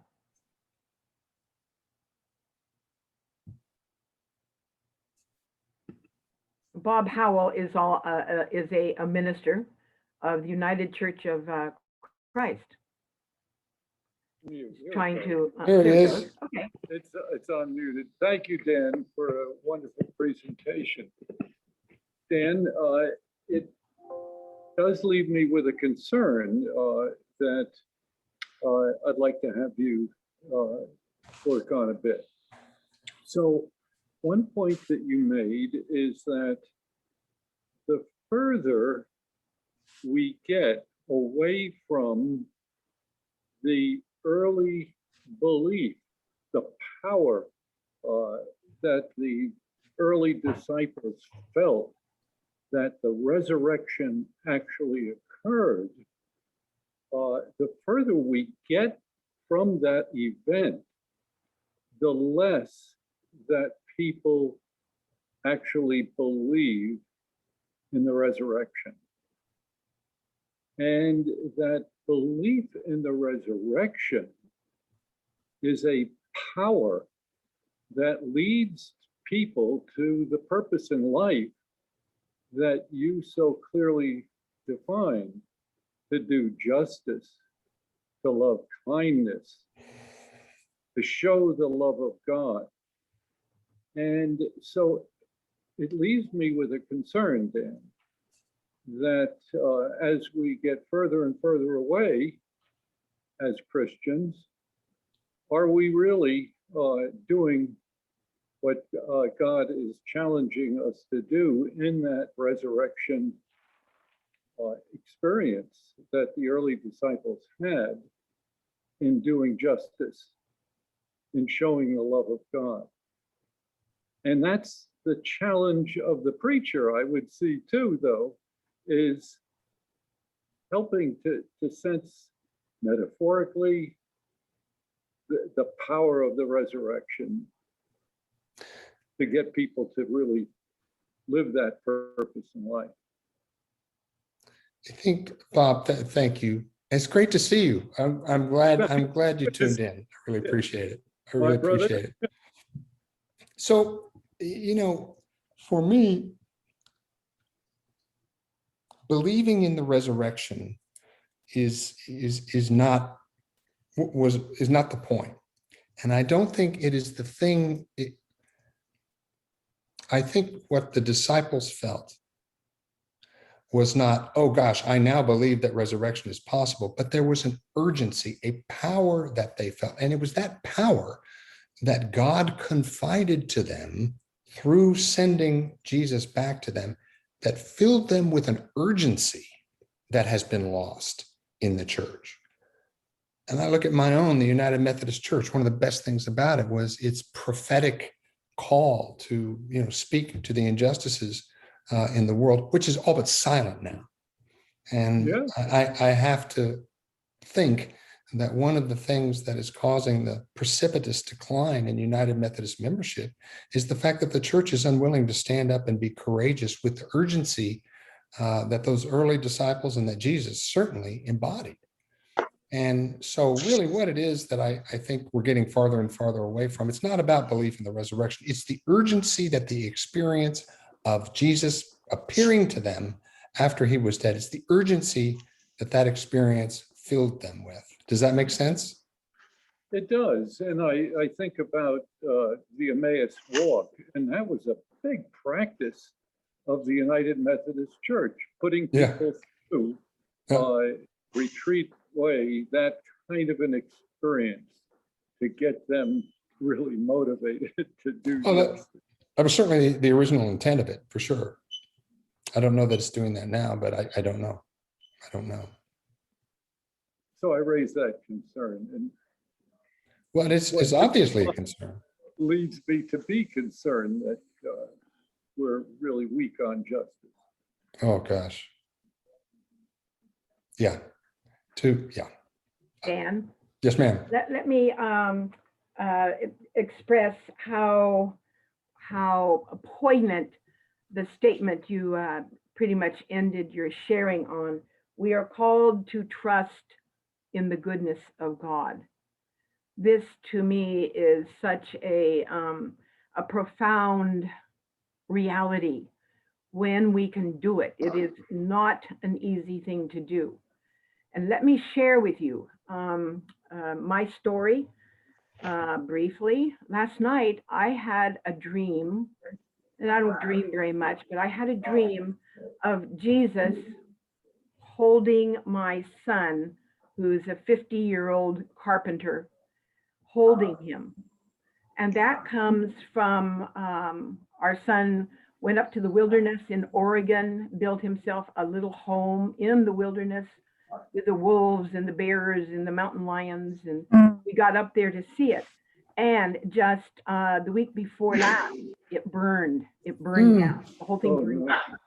Bob Howell is a minister of the United Church of Christ. Trying to. Here it there is. goes. Okay. It's unmuted. Thank you, Dan, for a wonderful presentation. Dan, it does leave me with a concern that I'd like to have you work on a bit. So one point that you made is that the further we get away from the early belief, the power that the early disciples felt that the resurrection actually occurred, the further we get from that event, the less that people actually believe in the resurrection. And that belief in the resurrection is a power that leads people to the purpose in life that you so clearly define: to do justice, to love kindness, to show the love of God. And so it leaves me with a concern, Dan, that as we get further and further away as Christians, are we really doing what God is challenging us to do in that resurrection experience that the early disciples had in doing justice, in showing the love of God? And that's the challenge of the preacher, I would see too, though, is helping to sense metaphorically the power of the resurrection, to get people to really live that purpose in life. I think, Bob, thank you. It's great to see you. I'm glad you tuned in. I really appreciate it. I really My brother. appreciate it. So, for me, believing in the resurrection is not the point. And I don't think it is the thing. I think what the disciples felt was not, oh gosh, I now believe that resurrection is possible, but there was an urgency, a power that they felt. And it was that power that God confided to them through sending Jesus back to them that filled them with an urgency that has been lost in the church. And I look at my own, the United Methodist Church. One of the best things about it was its prophetic call to, speak to the injustices in the world, which is all but silent now. And Yeah. I have to think that one of the things that is causing the precipitous decline in United Methodist membership is the fact that the church is unwilling to stand up and be courageous with the urgency that those early disciples and that Jesus certainly embodied. And so really what it is that I think we're getting farther and farther away from, it's not about belief in the resurrection. It's the urgency that the experience of Jesus appearing to them after he was dead. It's the urgency that experience filled them with. Does that make sense? It does. And I think about the Emmaus walk, and that was a big practice of the United Methodist Church, putting people through retreat way, that kind of an experience to get them really motivated to do this. That was certainly the original intent of it, for sure. I don't know that it's doing that now, but I don't know. I don't know. So I raise that concern. And well, it's obviously a concern. Leads me to be concerned that we're really weak on justice. Oh, gosh. Yeah. Dan? Yes, ma'am. Let me express how poignant the statement you pretty much ended your sharing on. We are called to trust in the goodness of God. This to me is such a profound reality when we can do it. It is not an easy thing to do. And let me share with you my story briefly. Last night, I had a dream, and I don't dream very much, but I had a dream of Jesus holding my son, who's a 50-year-old carpenter, holding him. And that comes from our son went up to the wilderness in Oregon, built himself a little home in the wilderness with the wolves and the bears and the mountain lions. And we got up there to see it. And just the week before last, it burned down. The whole thing burned down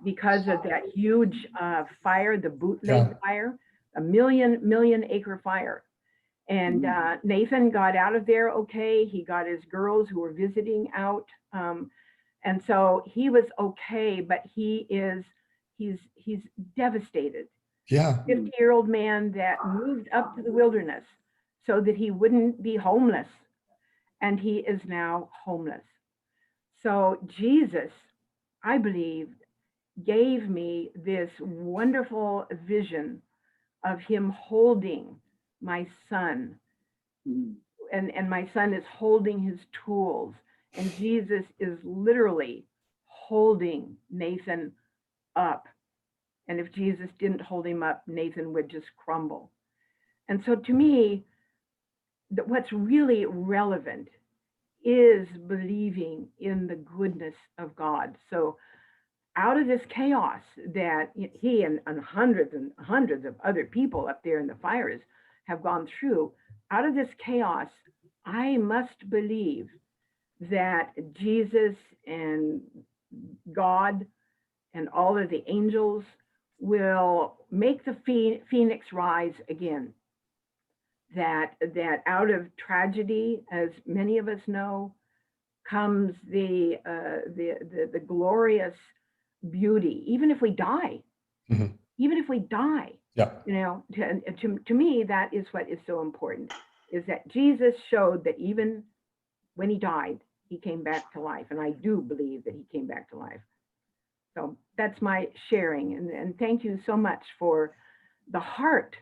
because of that huge fire, the bootleg fire, a million acre fire. And Nathan got out of there okay. He got his girls who were visiting out. And so he was okay, but he's devastated. Yeah. 50-year-old man that moved up to the wilderness so that he wouldn't be homeless. And he is now homeless. So Jesus, I believe, gave me this wonderful vision of him holding my son. And my son is holding his tools. And Jesus is literally holding Nathan up. And if Jesus didn't hold him up, Nathan would just crumble. And so to me, what's really relevant is believing in the goodness of God. So out of this chaos that he and hundreds of other people up there in the fires have gone through, out of this chaos, I must believe that Jesus and God and all of the angels will make the phoenix rise again. That out of tragedy, as many of us know, comes the glorious beauty. Even if we die, Yeah. to me, that is what is so important. is that Jesus showed that even when he died, he came back to life. And I do believe that he came back to life. So that's my sharing. And thank you so much for the heart.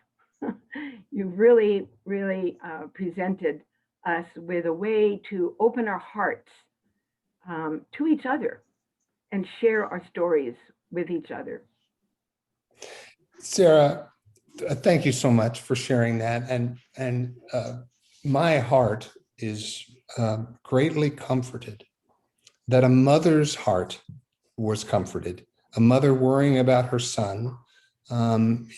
You really, really presented us with a way to open our hearts to each other and share our stories with each other. Sarah, thank you so much for sharing that. And my heart is greatly comforted that a mother's heart was comforted. A mother worrying about her son, and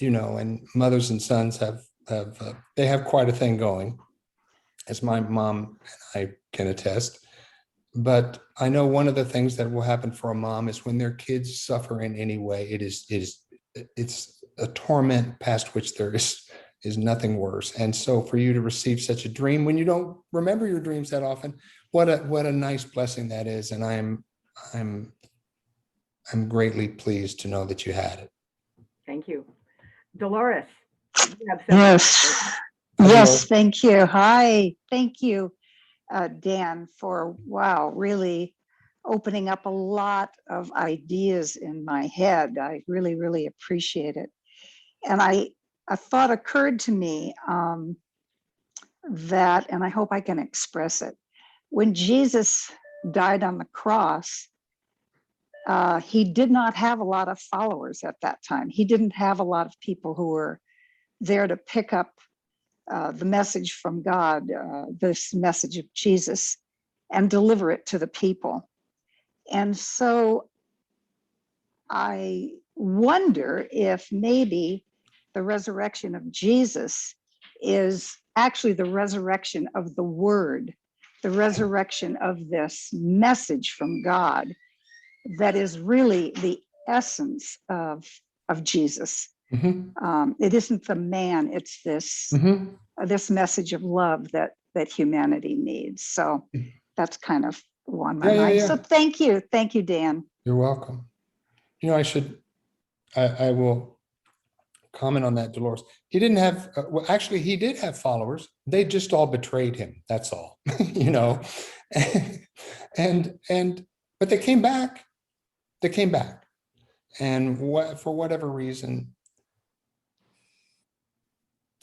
mothers and sons they have quite a thing going, as my mom and I can attest. But I know one of the things that will happen for a mom is when their kids suffer in any way, it's a torment past which there is nothing worse. And so for you to receive such a dream when you don't remember your dreams that often, what a nice blessing that is. And I'm greatly pleased to know that you had it. Thank you. Dolores, you have something. Yes. Yes, thank you. Hi, thank you, Dan, for, wow, really opening up a lot of ideas in my head. I really, really appreciate it. And a thought occurred to me that, and I hope I can express it. When Jesus died on the cross, he did not have a lot of followers at that time. He didn't have a lot of people who were there to pick up the message from God, this message of Jesus, and deliver it to the people. And so I wonder if maybe the resurrection of Jesus is actually the resurrection of the word, the resurrection of this message from God that is really the essence of Jesus. Mm-hmm. It isn't the man, it's this Mm-hmm. This message of love that humanity needs. So that's kind of on my mind. So thank you, Dan. You're welcome. I will comment on that, Dolores. He didn't have, actually he did have followers. They just all betrayed him. That's all, but they came back. And for whatever reason,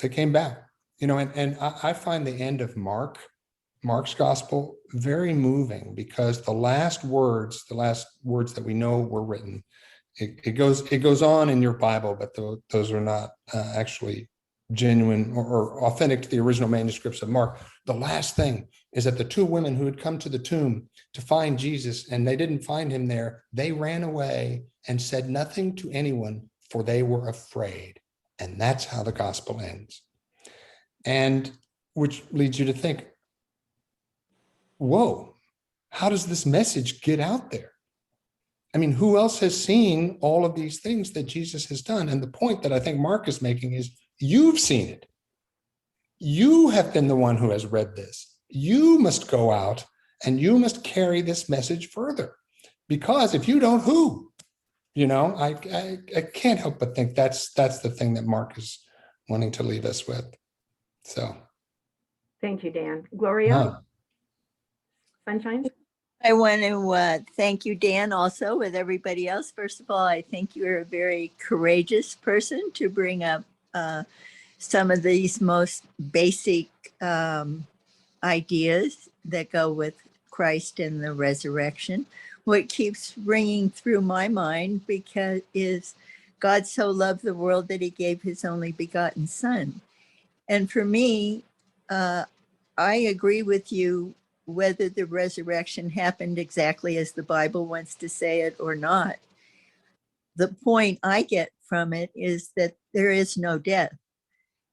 they came back. And I find the end of Mark's gospel very moving, because the last words that we know were written, it goes on in your Bible, but those are not actually genuine or authentic to the original manuscripts of Mark. The last thing is that the two women who had come to the tomb to find Jesus, and they didn't find him there, they ran away and said nothing to anyone, for they were afraid. And that's how the gospel ends. And which leads you to think, whoa, how does this message get out there? I mean, who else has seen all of these things that Jesus has done? And the point that I think Mark is making is, you've seen it. You have been the one who has read this. You must go out and you must carry this message further, because if you don't, who? I can't help but think that's the thing that Mark is wanting to leave us with. So. Thank you, Dan. Gloria? Sunshine? I want to thank you, Dan, also with everybody else. First of all, I think you're a very courageous person to bring up some of these most basic ideas that go with Christ and the resurrection. What keeps ringing through my mind is God so loved the world that he gave his only begotten son. And for me, I agree with you, whether the resurrection happened exactly as the Bible wants to say it or not. The point I get from it is that there is no death.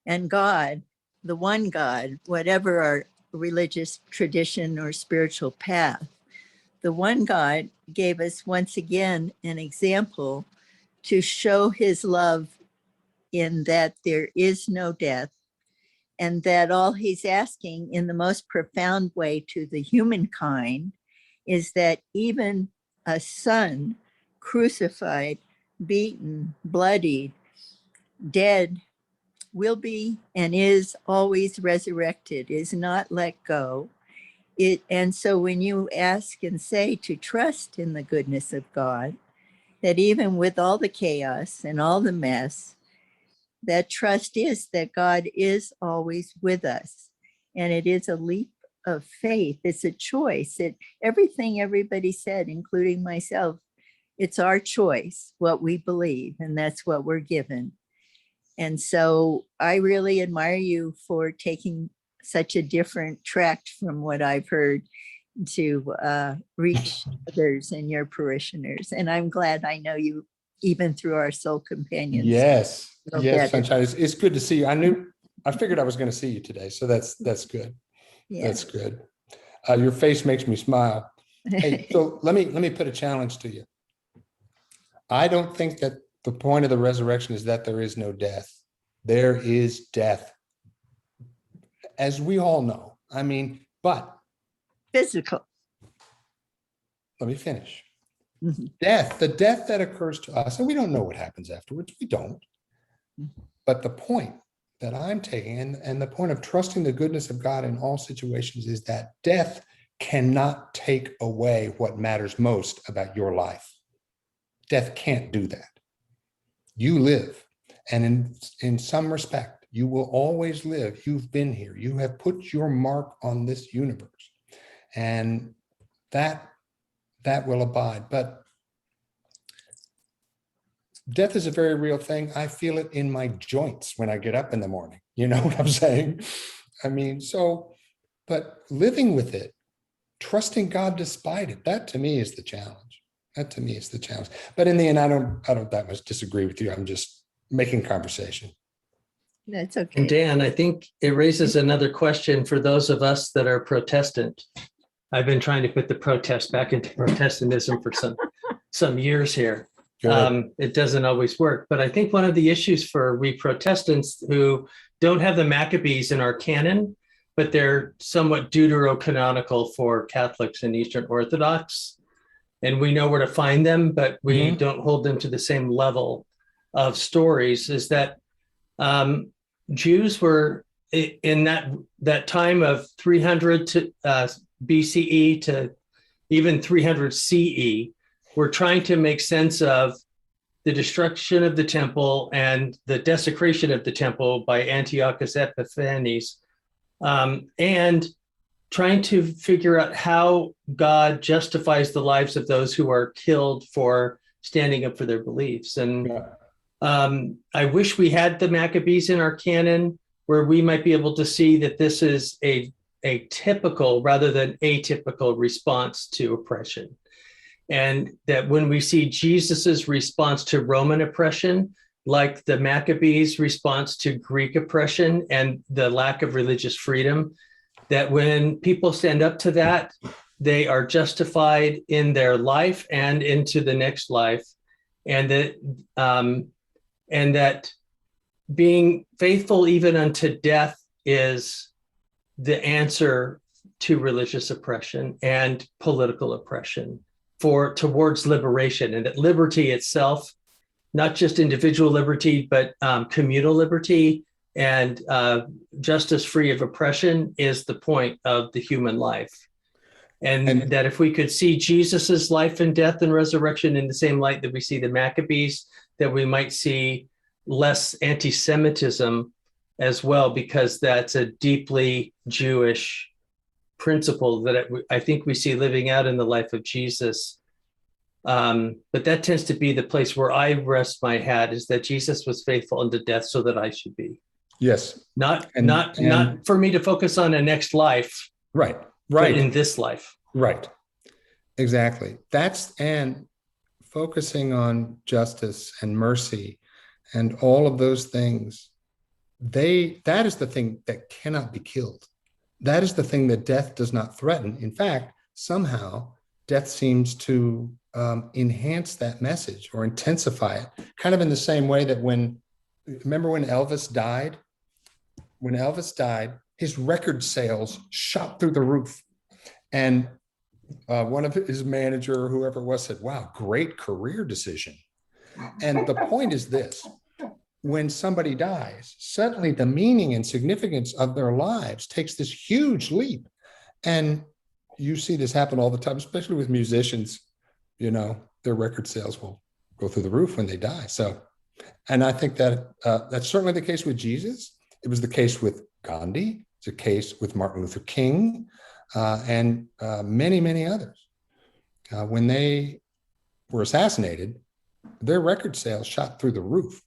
And God, the one God, whatever our religious tradition or spiritual path, the one God gave us once again an example to show his love in that there is no death, and that all he's asking in the most profound way to the humankind is that even a son crucified, beaten, bloodied, dead will be and is always resurrected, is not let go. And so when you ask and say to trust in the goodness of God, that even with all the chaos and all the mess, that trust is that God is always with us. And it is a leap of faith. It's a choice. Everything everybody said, including myself, it's our choice, what we believe, and that's what we're given. And so I really admire you for taking such a different tract from what I've heard to reach others and your parishioners. And I'm glad I know you even through our soul companions. Yes, yes, better. Sunshine. It's good to see you. I figured I was going to see you today, so that's good. Yeah. That's good. Your face makes me smile. Hey, so let me put a challenge to you. I don't think that the point of the resurrection is that there is no death. There is death, as we all know. I mean, but Physical. let me finish. Mhm. Death, the death that occurs to us, and we don't know what happens afterwards. We don't. But the point that I'm taking, and the point of trusting the goodness of God in all situations, is that death cannot take away what matters most about your life. Death can't do that. You live, and in some respect, you will always live. You've been here. You have put your mark on this universe, and that will abide. But death is a very real thing. I feel it in my joints when I get up in the morning. You know what I'm saying? I mean, but living with it, trusting God despite it, that to me is the challenge. That to me is the challenge. But in the end, I don't that much disagree with you. I'm just making conversation. That's okay. And Dan, I think it raises another question for those of us that are Protestant. I've been trying to put the protest back into Protestantism for some years here. It doesn't always work, but I think one of the issues for we Protestants who don't have the Maccabees in our canon, but they're somewhat deuterocanonical for Catholics and Eastern Orthodox, and we know where to find them, but we don't hold them to the same level of stories, is that Jews were in that time of 300 to BCE to even 300 CE, were trying to make sense of the destruction of the temple and the desecration of the temple by Antiochus Epiphanes, and trying to figure out how God justifies the lives of those who are killed for standing up for their beliefs. And I wish we had the Maccabees in our canon where we might be able to see that this is a typical rather than atypical response to oppression. And that when we see Jesus's response to Roman oppression, like the Maccabees' response to Greek oppression and the lack of religious freedom, that when people stand up to that, they are justified in their life and into the next life. And that being faithful even unto death is the answer to religious oppression and political oppression towards liberation, and that liberty itself, not just individual liberty, but communal liberty and justice free of oppression, is the point of the human life. And that if we could see Jesus's life and death and resurrection in the same light that we see the Maccabees, that we might see less anti-Semitism as well, because that's a deeply Jewish principle that I think we see living out in the life of Jesus. But that tends to be the place where I rest my hat, is that Jesus was faithful unto death so that I should be. Yes. Not for me to focus on a next life. Right. But in this life. Right. Exactly. And focusing on justice and mercy and all of those things, that is the thing that cannot be killed. That is the thing that death does not threaten. In fact, somehow death seems to enhance that message or intensify it, kind of in the same way that remember when Elvis died? When Elvis died, his record sales shot through the roof. And one of his manager or whoever it was said, "Wow, great career decision." And the point is this: when somebody dies, suddenly the meaning and significance of their lives takes this huge leap. And you see this happen all the time, especially with musicians. You know, their record sales will go through the roof when they die. So, and I think that that's certainly the case with Jesus. It was the case with Gandhi. It's a case with Martin Luther King, and many, many others. When they were assassinated, their record sales shot through the roof.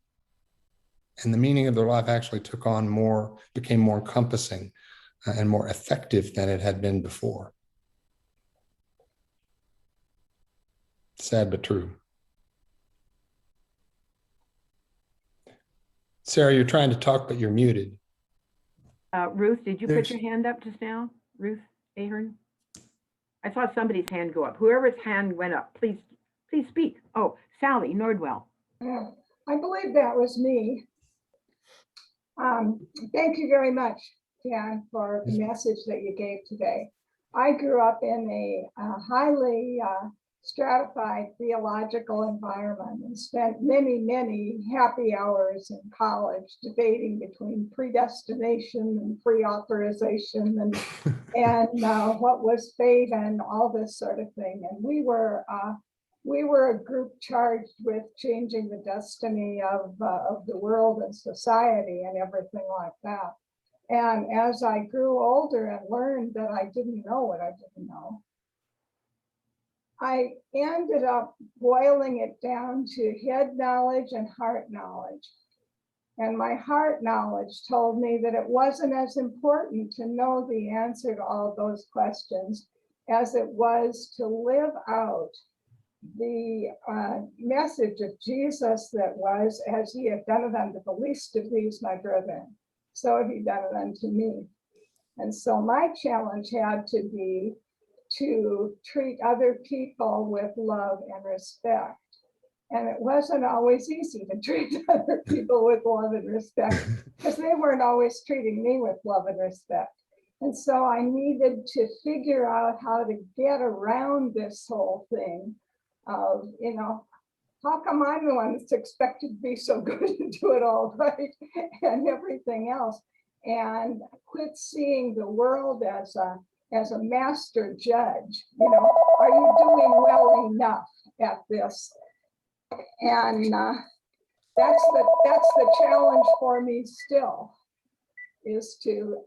And the meaning of their life actually took on more, became more encompassing and more effective than it had been before. Sad but true. Sarah, you're trying to talk, but you're muted. Ruth, did you There's- put your hand up just now? Ruth Ahern? I saw somebody's hand go up. Whoever's hand went up, please speak. Oh, Sally Nordwell. I believe that was me. Thank you very much, Dan, for the message that you gave today. I grew up in a highly stratified theological environment and spent many, many happy hours in college debating between predestination and pre-authorization and what was fate and all this sort of thing. And we were a group charged with changing the destiny of the world and society and everything like that. And as I grew older and learned that I didn't know what I didn't know, I ended up boiling it down to head knowledge and heart knowledge. And my heart knowledge told me that it wasn't as important to know the answer to all those questions as it was to live out the message of Jesus that was, as ye have done it unto the least of these, my brethren, so have ye done it unto me. And so my challenge had to be to treat other people with love and respect. And it wasn't always easy to treat other people with love and respect because they weren't always treating me with love and respect. And so I needed to figure out how to get around this whole thing of, you know, how come I'm the one that's expected to be so good and do it all right and everything else, and quit seeing the world as a master judge. You know, are you doing well enough at this? And that's the challenge for me still, is to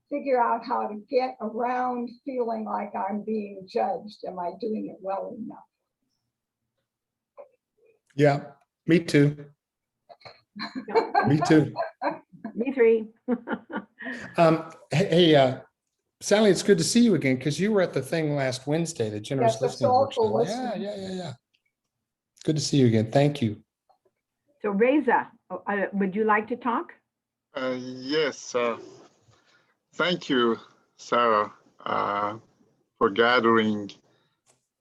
figure out how to get around feeling like I'm being judged. Am I doing it well enough? Yeah, me too. Me too. Me three. Hey, Sally, it's good to see you again because you were at the thing last Wednesday, the generous Yes, the listening soulful workshop. listening. Yeah. Good to see you again. Thank you. So Reza, would you like to talk? Yes. Thank you, Sarah, for gathering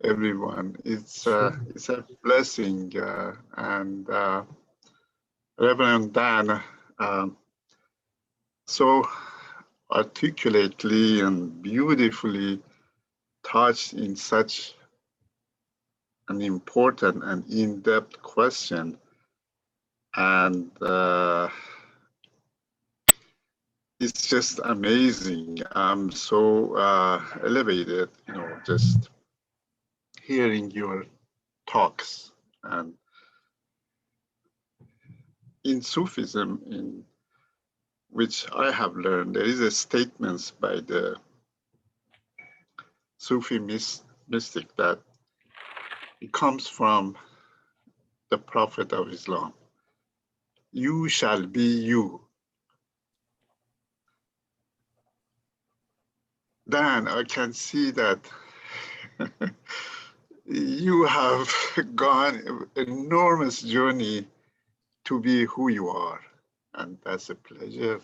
everyone. It's a blessing, and Reverend Dan so articulately and beautifully touched in such an important and in-depth question, and it's just amazing. I'm so elevated, you know, just hearing your talks. And in Sufism, in which I have learned, there is a statement by the Sufi mystic that it comes from the Prophet of Islam. You shall be you. Dan, I can see that you have gone an enormous journey to be who you are. And that's a pleasure.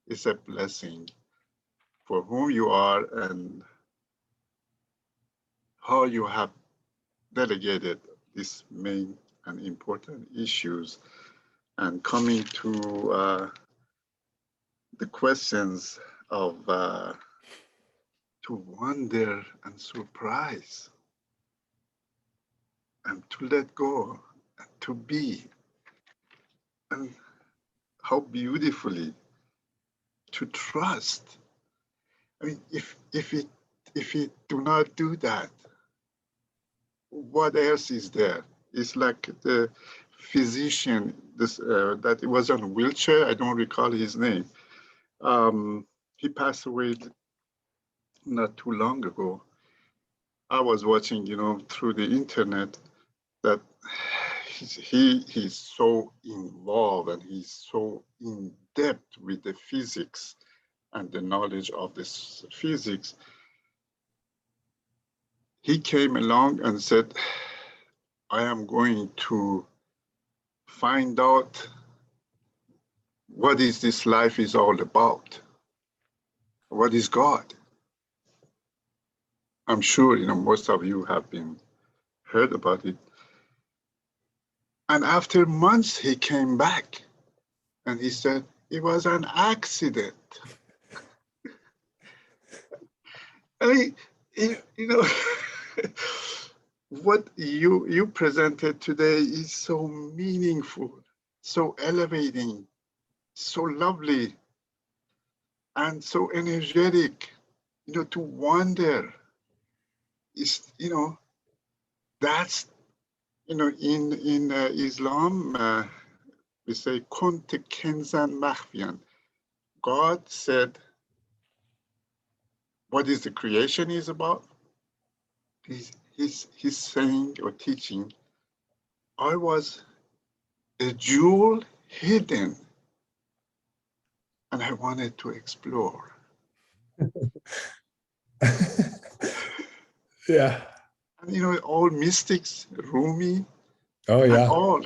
It's a blessing for who you are and how you have delegated these main and important issues, and coming to the questions of to wonder and surprise and to let go and to be. and how beautifully to trust. I mean, if we do not do that, what else is there? It's like the physician that was on a wheelchair. I don't recall his name. He passed away not too long ago. I was watching, through the internet that he's so involved and he's so in depth with the physics and the knowledge of this physics. He came along and said, I am going to find out what is this life is all about. What is God? I'm sure, most of you have been heard about it. And after months, he came back and he said, it was an accident. I mean, what you presented today is so meaningful, so elevating, so lovely, and so energetic, to wonder is, that's, in Islam, we say, Kunte kenzan makhfiyan. God said, what is the creation is about? He's saying or teaching, I was a jewel hidden and I wanted to explore. Yeah. And all mystics, Rumi, Oh, and yeah. all,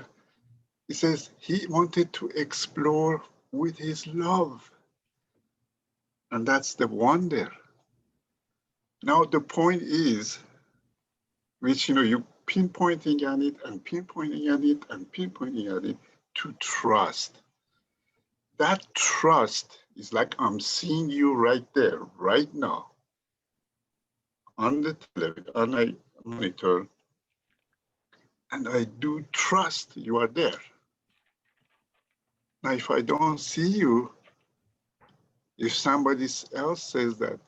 he says he wanted to explore with his love. And that's the wonder. Now the point is, which you pinpointing at it and pinpointing at it and pinpointing at it, to trust. That trust is like I'm seeing you right there, right now, on the television, on a monitor, and I do trust you are there. Now, if I don't see you, if somebody else says that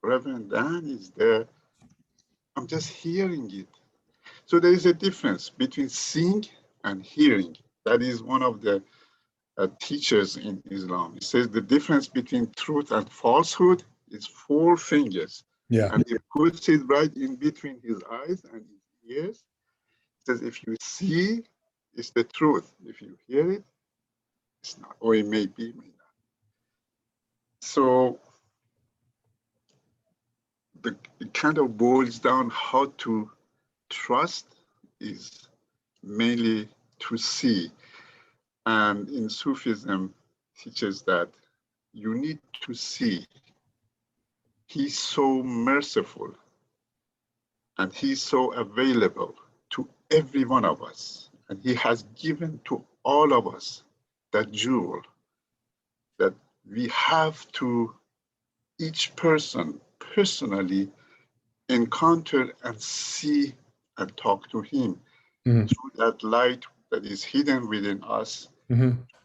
Reverend Dan is there, I'm just hearing it. So there is a difference between seeing and hearing. That is one of the teachers in Islam. He says the difference between truth and falsehood is 4 fingers. Yeah. And he puts it right in between his eyes and his ears. He says, if you see, it's the truth. If you hear it, it's not, or it may be, may not. So it kind of boils down how to trust is mainly to see. And in Sufism teaches that you need to see. He's so merciful and he's so available to every one of us. And he has given to all of us that jewel that we have to, each person personally, encounter and see and talk to him through that light that is hidden within us,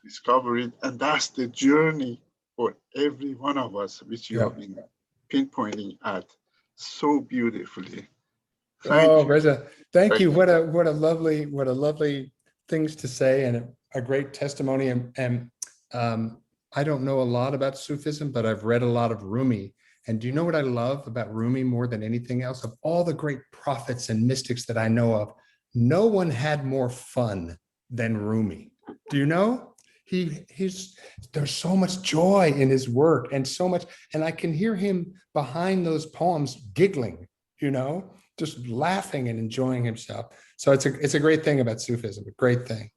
discover it. And that's the journey for every one of us, which you have been pinpointing at so beautifully. Thank you. Reza, thank you. What a lovely things to say, and a great testimony. And I don't know a lot about Sufism, but I've read a lot of Rumi. And do you know what I love about Rumi more than anything else? Of all the great prophets and mystics that I know of, no one had more fun than Rumi. Do you know? There's so much joy in his work and so much, and I can hear him behind those poems giggling, just laughing and enjoying himself. So it's a great thing about Sufism, a great thing.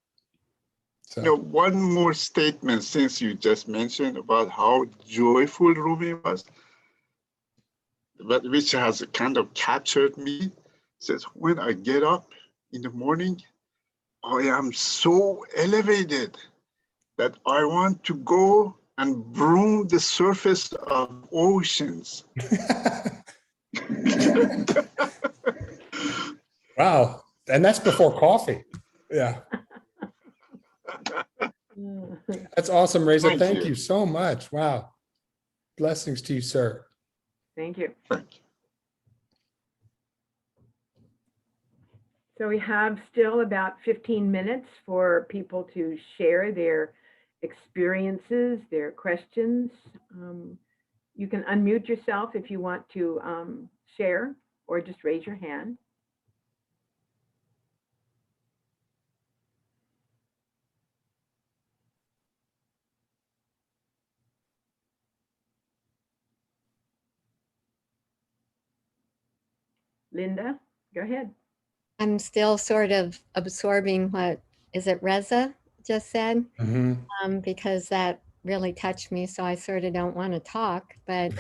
So one more statement, since you just mentioned about how joyful Rumi was, but which has kind of captured me. Says, when I get up in the morning, I am so elevated that I want to go and broom the surface of oceans. Wow. And that's before coffee. Yeah. That's awesome, Reza. Thank Thank you. you so much. Wow. Blessings to you, sir. Thank you. Thank you. So we have still about 15 minutes for people to share their experiences, their questions. You can unmute yourself if you want to share, or just raise your hand. Linda, go ahead. I'm still sort of absorbing what, is it Reza just said? Because that really touched me, so I sort of don't want to talk, but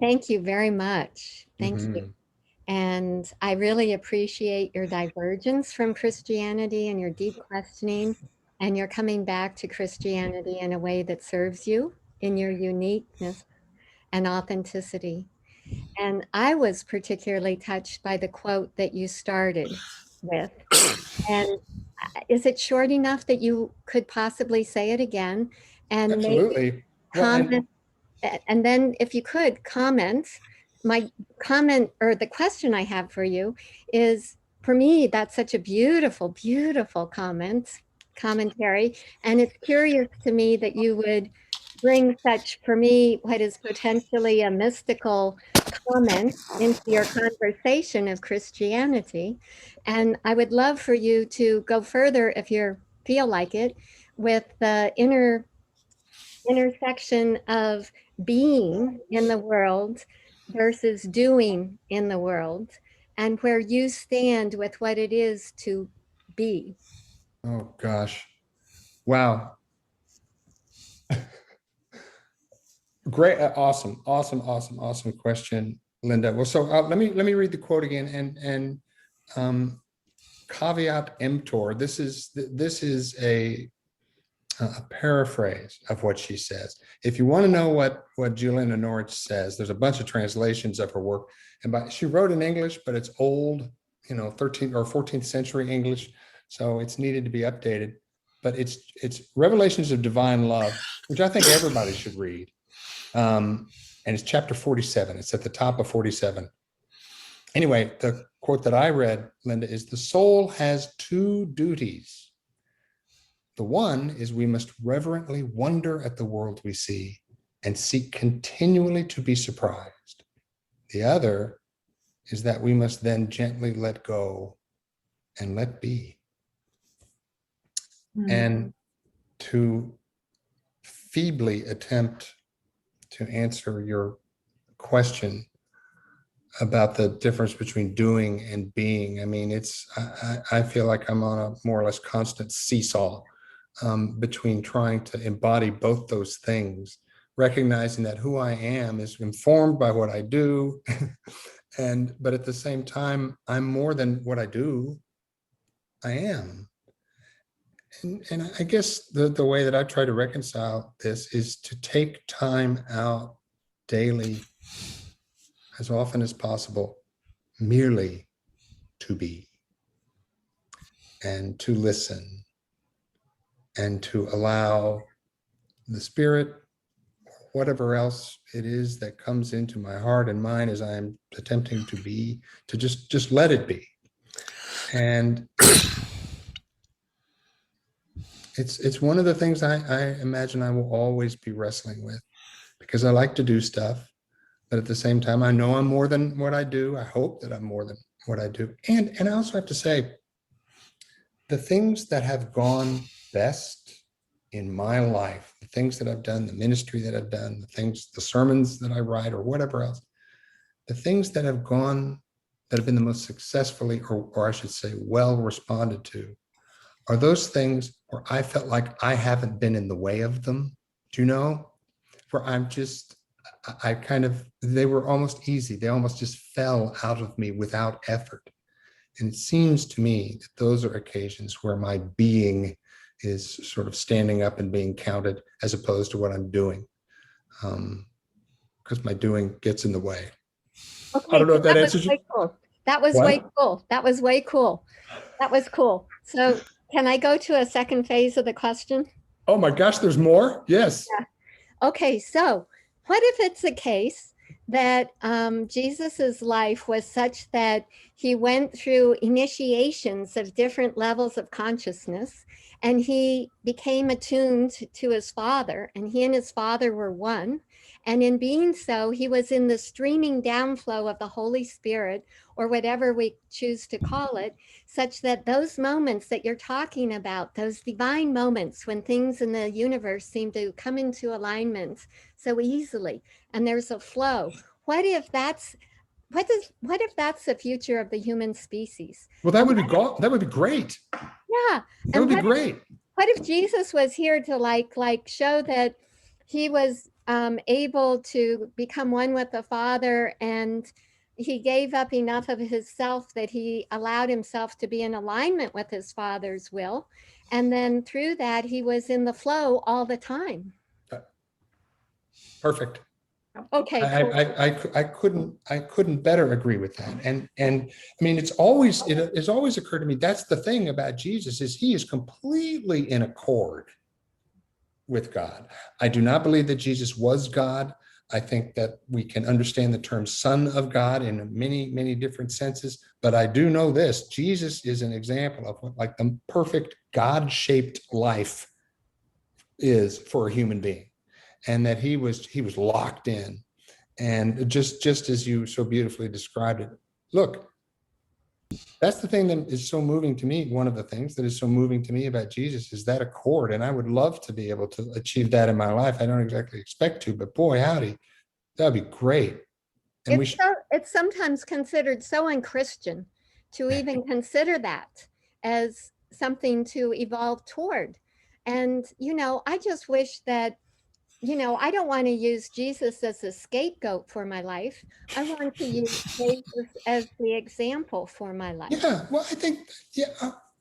thank you very much. Thank you. And I really appreciate your divergence from Christianity and your deep questioning, and your coming back to Christianity in a way that serves you in your uniqueness and authenticity. And I was particularly touched by the quote that you started with. And is it short enough that you could possibly say it again? And Absolutely. comment, and then if you could comment, my comment or the question I have for you is, for me, that's such a beautiful, beautiful commentary. And it's curious to me that you would bring such, for me, what is potentially a mystical comment into your conversation of Christianity. And I would love for you to go further, if you feel like it, with the intersection of being in the world versus doing in the world, and where you stand with what it is to be. Oh gosh. Wow. Great. Awesome question, Linda. Well, so let me read the quote again, and caveat emptor. This is a paraphrase of what she says. If you want to know what Juliana Norwich says, there's a bunch of translations of her work, and she wrote in English, but it's old, 13th or 14th century English, so it's needed to be updated. But it's Revelations of Divine Love, which I think everybody should read. And it's chapter 47. It's at the top of 47. Anyway, the quote that I read, Linda, is the soul has two duties. The one is we must reverently wonder at the world we see and seek continually to be surprised. The other is that we must then gently let go and let be. And to feebly attempt to answer your question about the difference between doing and being, I mean, I feel like I'm on a more or less constant seesaw between trying to embody both those things, recognizing that who I am is informed by what I do, but at the same time, I'm more than what I do. I am. And I guess the way that I try to reconcile this is to take time out daily, as often as possible, merely to be, and to listen, and to allow the Spirit, whatever else it is that comes into my heart and mind as I'm attempting to be, to just let it be. And it's one of the things I imagine I will always be wrestling with, because I like to do stuff, but at the same time, I know I'm more than what I do. I hope that I'm more than what I do. And I also have to say, the things that have gone best in my life, the things that I've done, the ministry that I've done, the sermons that I write or whatever else, the things that have been the most successfully, or I should say, well responded to, are those things where I felt like I haven't been in the way of them. Do you know? Where they were almost easy. They almost just fell out of me without effort. And it seems to me that those are occasions where my being is sort of standing up and being counted, as opposed to what I'm doing. Because my doing gets in the way. Okay, I don't know if that answers you. Cool. That was way cool. That was way cool. That was cool. So Can I go to a second phase of the question? Oh my gosh, there's more? Yes. Yeah. Okay, so what if it's the case that Jesus's life was such that he went through initiations of different levels of consciousness, and he became attuned to his Father, and he and his Father were one. And in being so, he was in the streaming downflow of the Holy Spirit, or whatever we choose to call it, such that those moments that you're talking about, those divine moments when things in the universe seem to come into alignment so easily, and there's a flow. What if that's the future of the human species? Well, that would be great. Yeah. That would be great. What if Jesus was here to like show that he was able to become one with the Father, and he gave up enough of his self that he allowed himself to be in alignment with his Father's will, and then through that he was in the flow all the time. Perfect. Okay. I couldn't better agree with that. And I mean, it's always occurred to me, that's the thing about Jesus, is he is completely in accord with God. I do not believe that Jesus was God. I think that we can understand the term Son of God in many, many different senses, but I do know this: Jesus is an example of what like the perfect God-shaped life is for a human being, and that he was locked in. And just as you so beautifully described it, look, that's the thing that is so moving to me. One of the things that is so moving to me about Jesus is that accord. And I would love to be able to achieve that in my life. I don't exactly expect to, but boy, howdy, that'd be great. And it's sometimes considered so unchristian to even consider that as something to evolve toward. And, I just wish that, I don't want to use Jesus as a scapegoat for my life. I want to use Jesus as the example for my life. Yeah, well,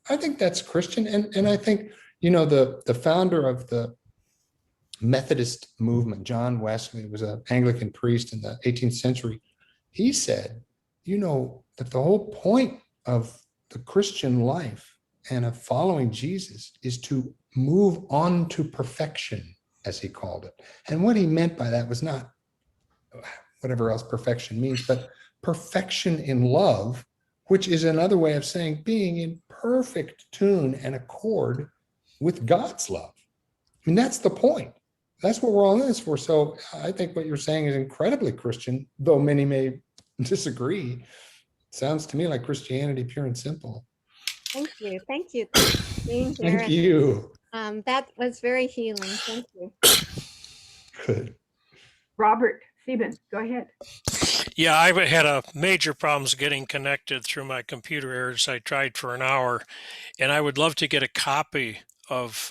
I think that's Christian. And I think, the founder of the Methodist movement, John Wesley, was an Anglican priest in the 18th century. He said, that the whole point of the Christian life and of following Jesus is to move on to perfection, as he called it. And what he meant by that was not whatever else perfection means, but perfection in love, which is another way of saying being in perfect tune and accord with God's love. I mean, that's the point. That's what we're all in this for. So I think what you're saying is incredibly Christian, though many may disagree. It sounds to me like Christianity, pure and simple. Thank you. Thank you for being here. Thank you. That was very healing. Thank you. Good. Robert Sieben, go ahead. Yeah, I had major problems getting connected through my computer errors. I tried for an hour, and I would love to get a copy of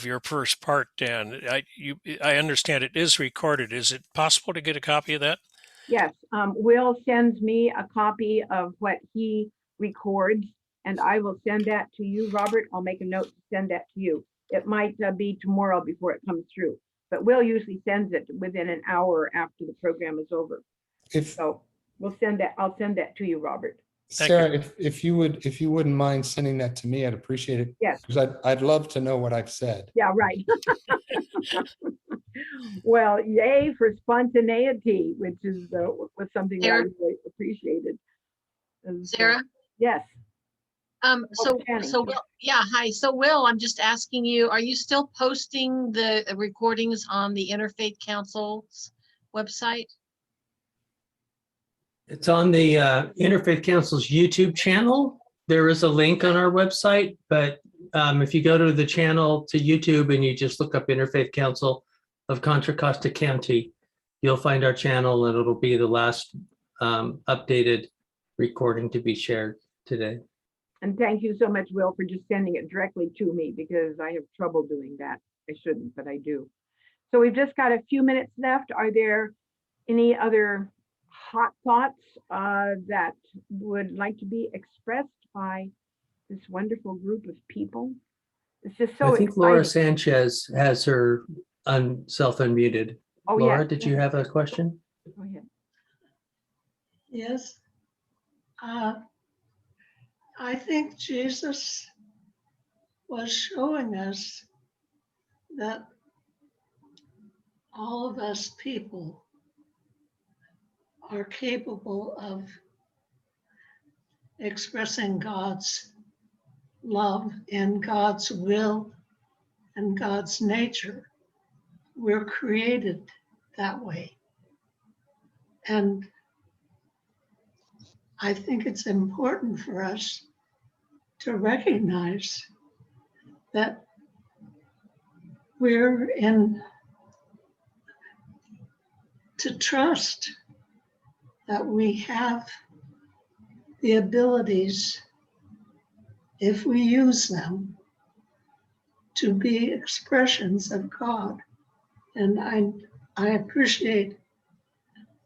your first part, Dan. I understand it is recorded. Is it possible to get a copy of that? Yes, Will sends me a copy of what he records, and I will send that to you, Robert. I'll make a note to send that to you. It might be tomorrow before it comes through, but Will usually sends it within an hour after the program is over. So we'll send that. I'll send that to you, Robert. Sarah, if you wouldn't mind sending that to me, I'd appreciate it. Yes. Because I'd love to know what I've said. Yeah, right. Well, yay for spontaneity, which is was something that I really appreciated. Sarah? Yes. So Will, yeah, hi. So Will, I'm just asking you, are you still posting the recordings on the Interfaith Council's website? It's on the Interfaith Council's YouTube channel. There is a link on our website, but if you go to the channel to YouTube and you just look up Interfaith Council of Contra Costa County, you'll find our channel, and it'll be the last updated recording to be shared today. And thank you so much, Will, for just sending it directly to me, because I have trouble doing that. I shouldn't, but I do. So we've just got a few minutes left. Are there any other hot thoughts that would like to be expressed by this wonderful group of people? It's just so I think exciting. Laura Sanchez has her self-unmuted. Oh, Laura, yeah. did you have a question? Go ahead. Yes. I think Jesus was showing us that all of us people are capable of expressing God's love and God's will and God's nature. We're created that way. And I think it's important for us to recognize that to trust that we have the abilities, if we use them, to be expressions of God. And I appreciate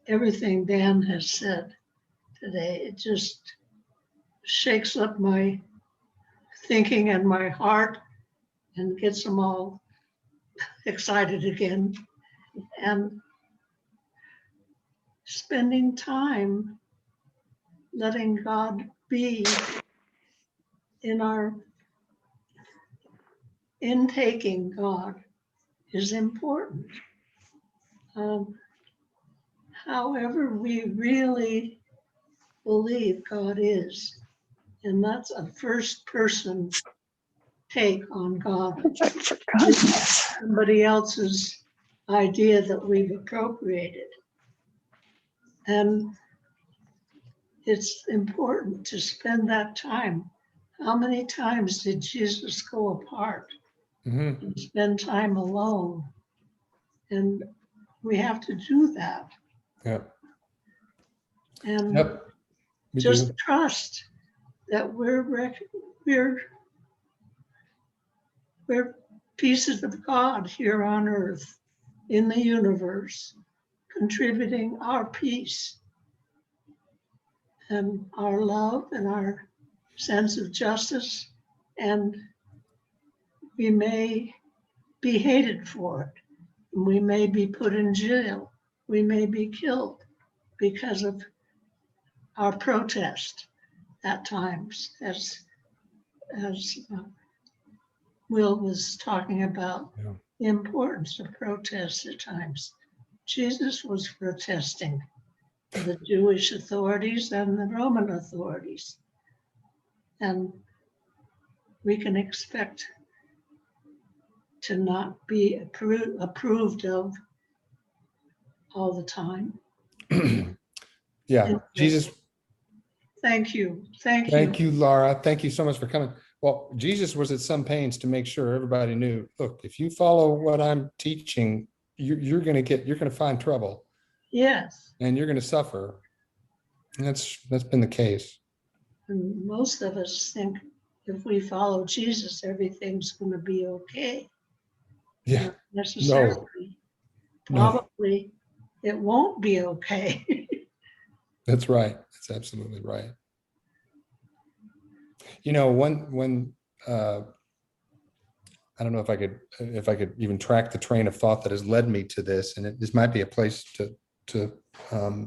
everything Dan has said today. It just shakes up my thinking and my heart and gets them all excited again. And spending time letting God be in our intaking God is important. However, we really believe God is, and that's a first person take on God. It's somebody else's idea that we've appropriated. And it's important to spend that time. How many times did Jesus go apart and spend time alone? And we have to do that. Yep. And Yep. just trust that we're pieces of God here on earth, in the universe, contributing our peace and our love and our sense of justice. And we may be hated for it. We may be put in jail. We may be killed because of our protest at times, as Will was talking about the importance of protests at times. Jesus was protesting the Jewish authorities and the Roman authorities. And we can expect to not be approved of all the time. Yeah, Jesus. Thank you. Thank you, Laura. Thank you so much for coming. Well, Jesus was at some pains to make sure everybody knew, look, if you follow what I'm teaching, you're going to find trouble. Yes. And you're going to suffer. And that's been the case. And most of us think if we follow Jesus, everything's going to be okay. Yeah. Not necessarily. No. Probably it won't be okay. That's right. That's absolutely right. You know, when I don't know if I could even track the train of thought that has led me to this, and this might be a place to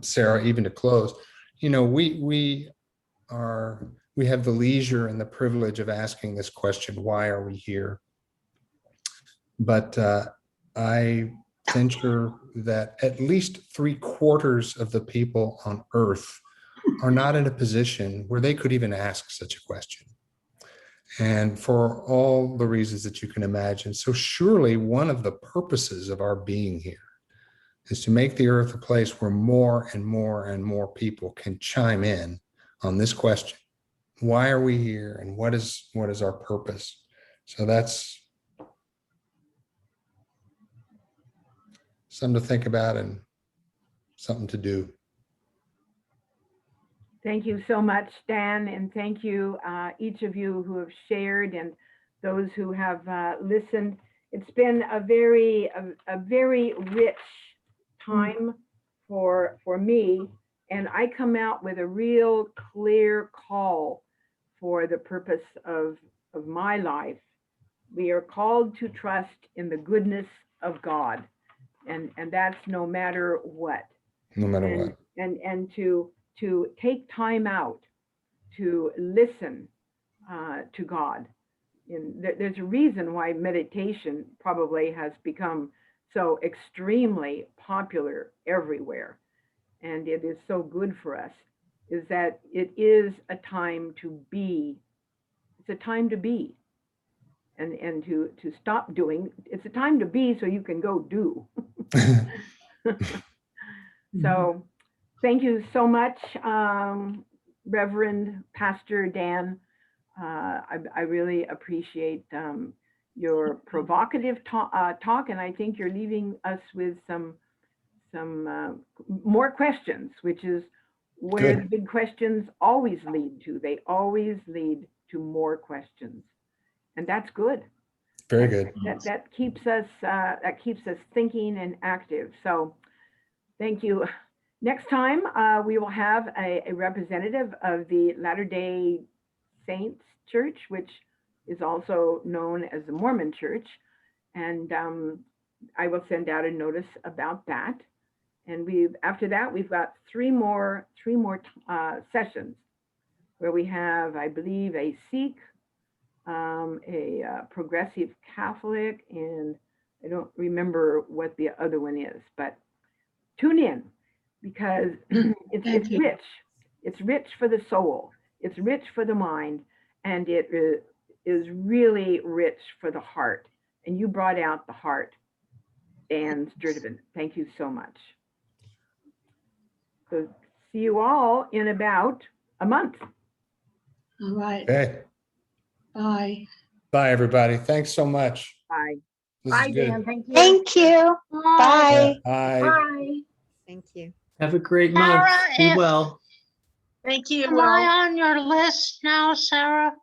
Sarah, even to close. You know, we have the leisure and the privilege of asking this question: why are we here? But I venture that at least 3/4 of the people on Earth are not in a position where they could even ask such a question. And for all the reasons that you can imagine. So surely one of the purposes of our being here is to make the earth a place where more and more and more people can chime in on this question. Why are we here? And what is our purpose? So that's something to think about and something to do. Thank you so much, Dan, and thank you, each of you who have shared and those who have listened. It's been a very rich time for me, and I come out with a real clear call for the purpose of my life. We are called to trust in the goodness of God, and that's no matter what. No matter what. And to take time out to listen to God, there's a reason why meditation probably has become so extremely popular everywhere, and it is so good for us, is that it is a time to be. It's a time to be, and to stop doing. It's a time to be so you can go do. So thank you so much, Reverend Pastor Dan. I really appreciate your provocative talk, and I think you're leaving us with some more questions, which is where the big questions always lead to. They always lead to more questions, and that's good. Very good. That keeps us thinking and active. So thank you. Next time we will have a representative of the Latter-day Saints Church, which is also known as the Mormon Church, and I will send out a notice about that. And after that we've got three more sessions where we have, I believe, a Sikh, a progressive Catholic, and I don't remember what the other one is, but tune in, because it's rich. It's rich for the soul. It's rich for the mind, and it is really rich for the heart. And you brought out the heart, Dan Sturdevant. Thank you so much. So see you all in about a month. All right. Okay. Bye. Bye, everybody. Thanks so much. Bye. This Bye, is good. Dan. Thank you. Thank you. Bye. Bye. Bye. Thank you. Have a great month. Sarah, Be well. Thank you. Am I on your list now, Sarah?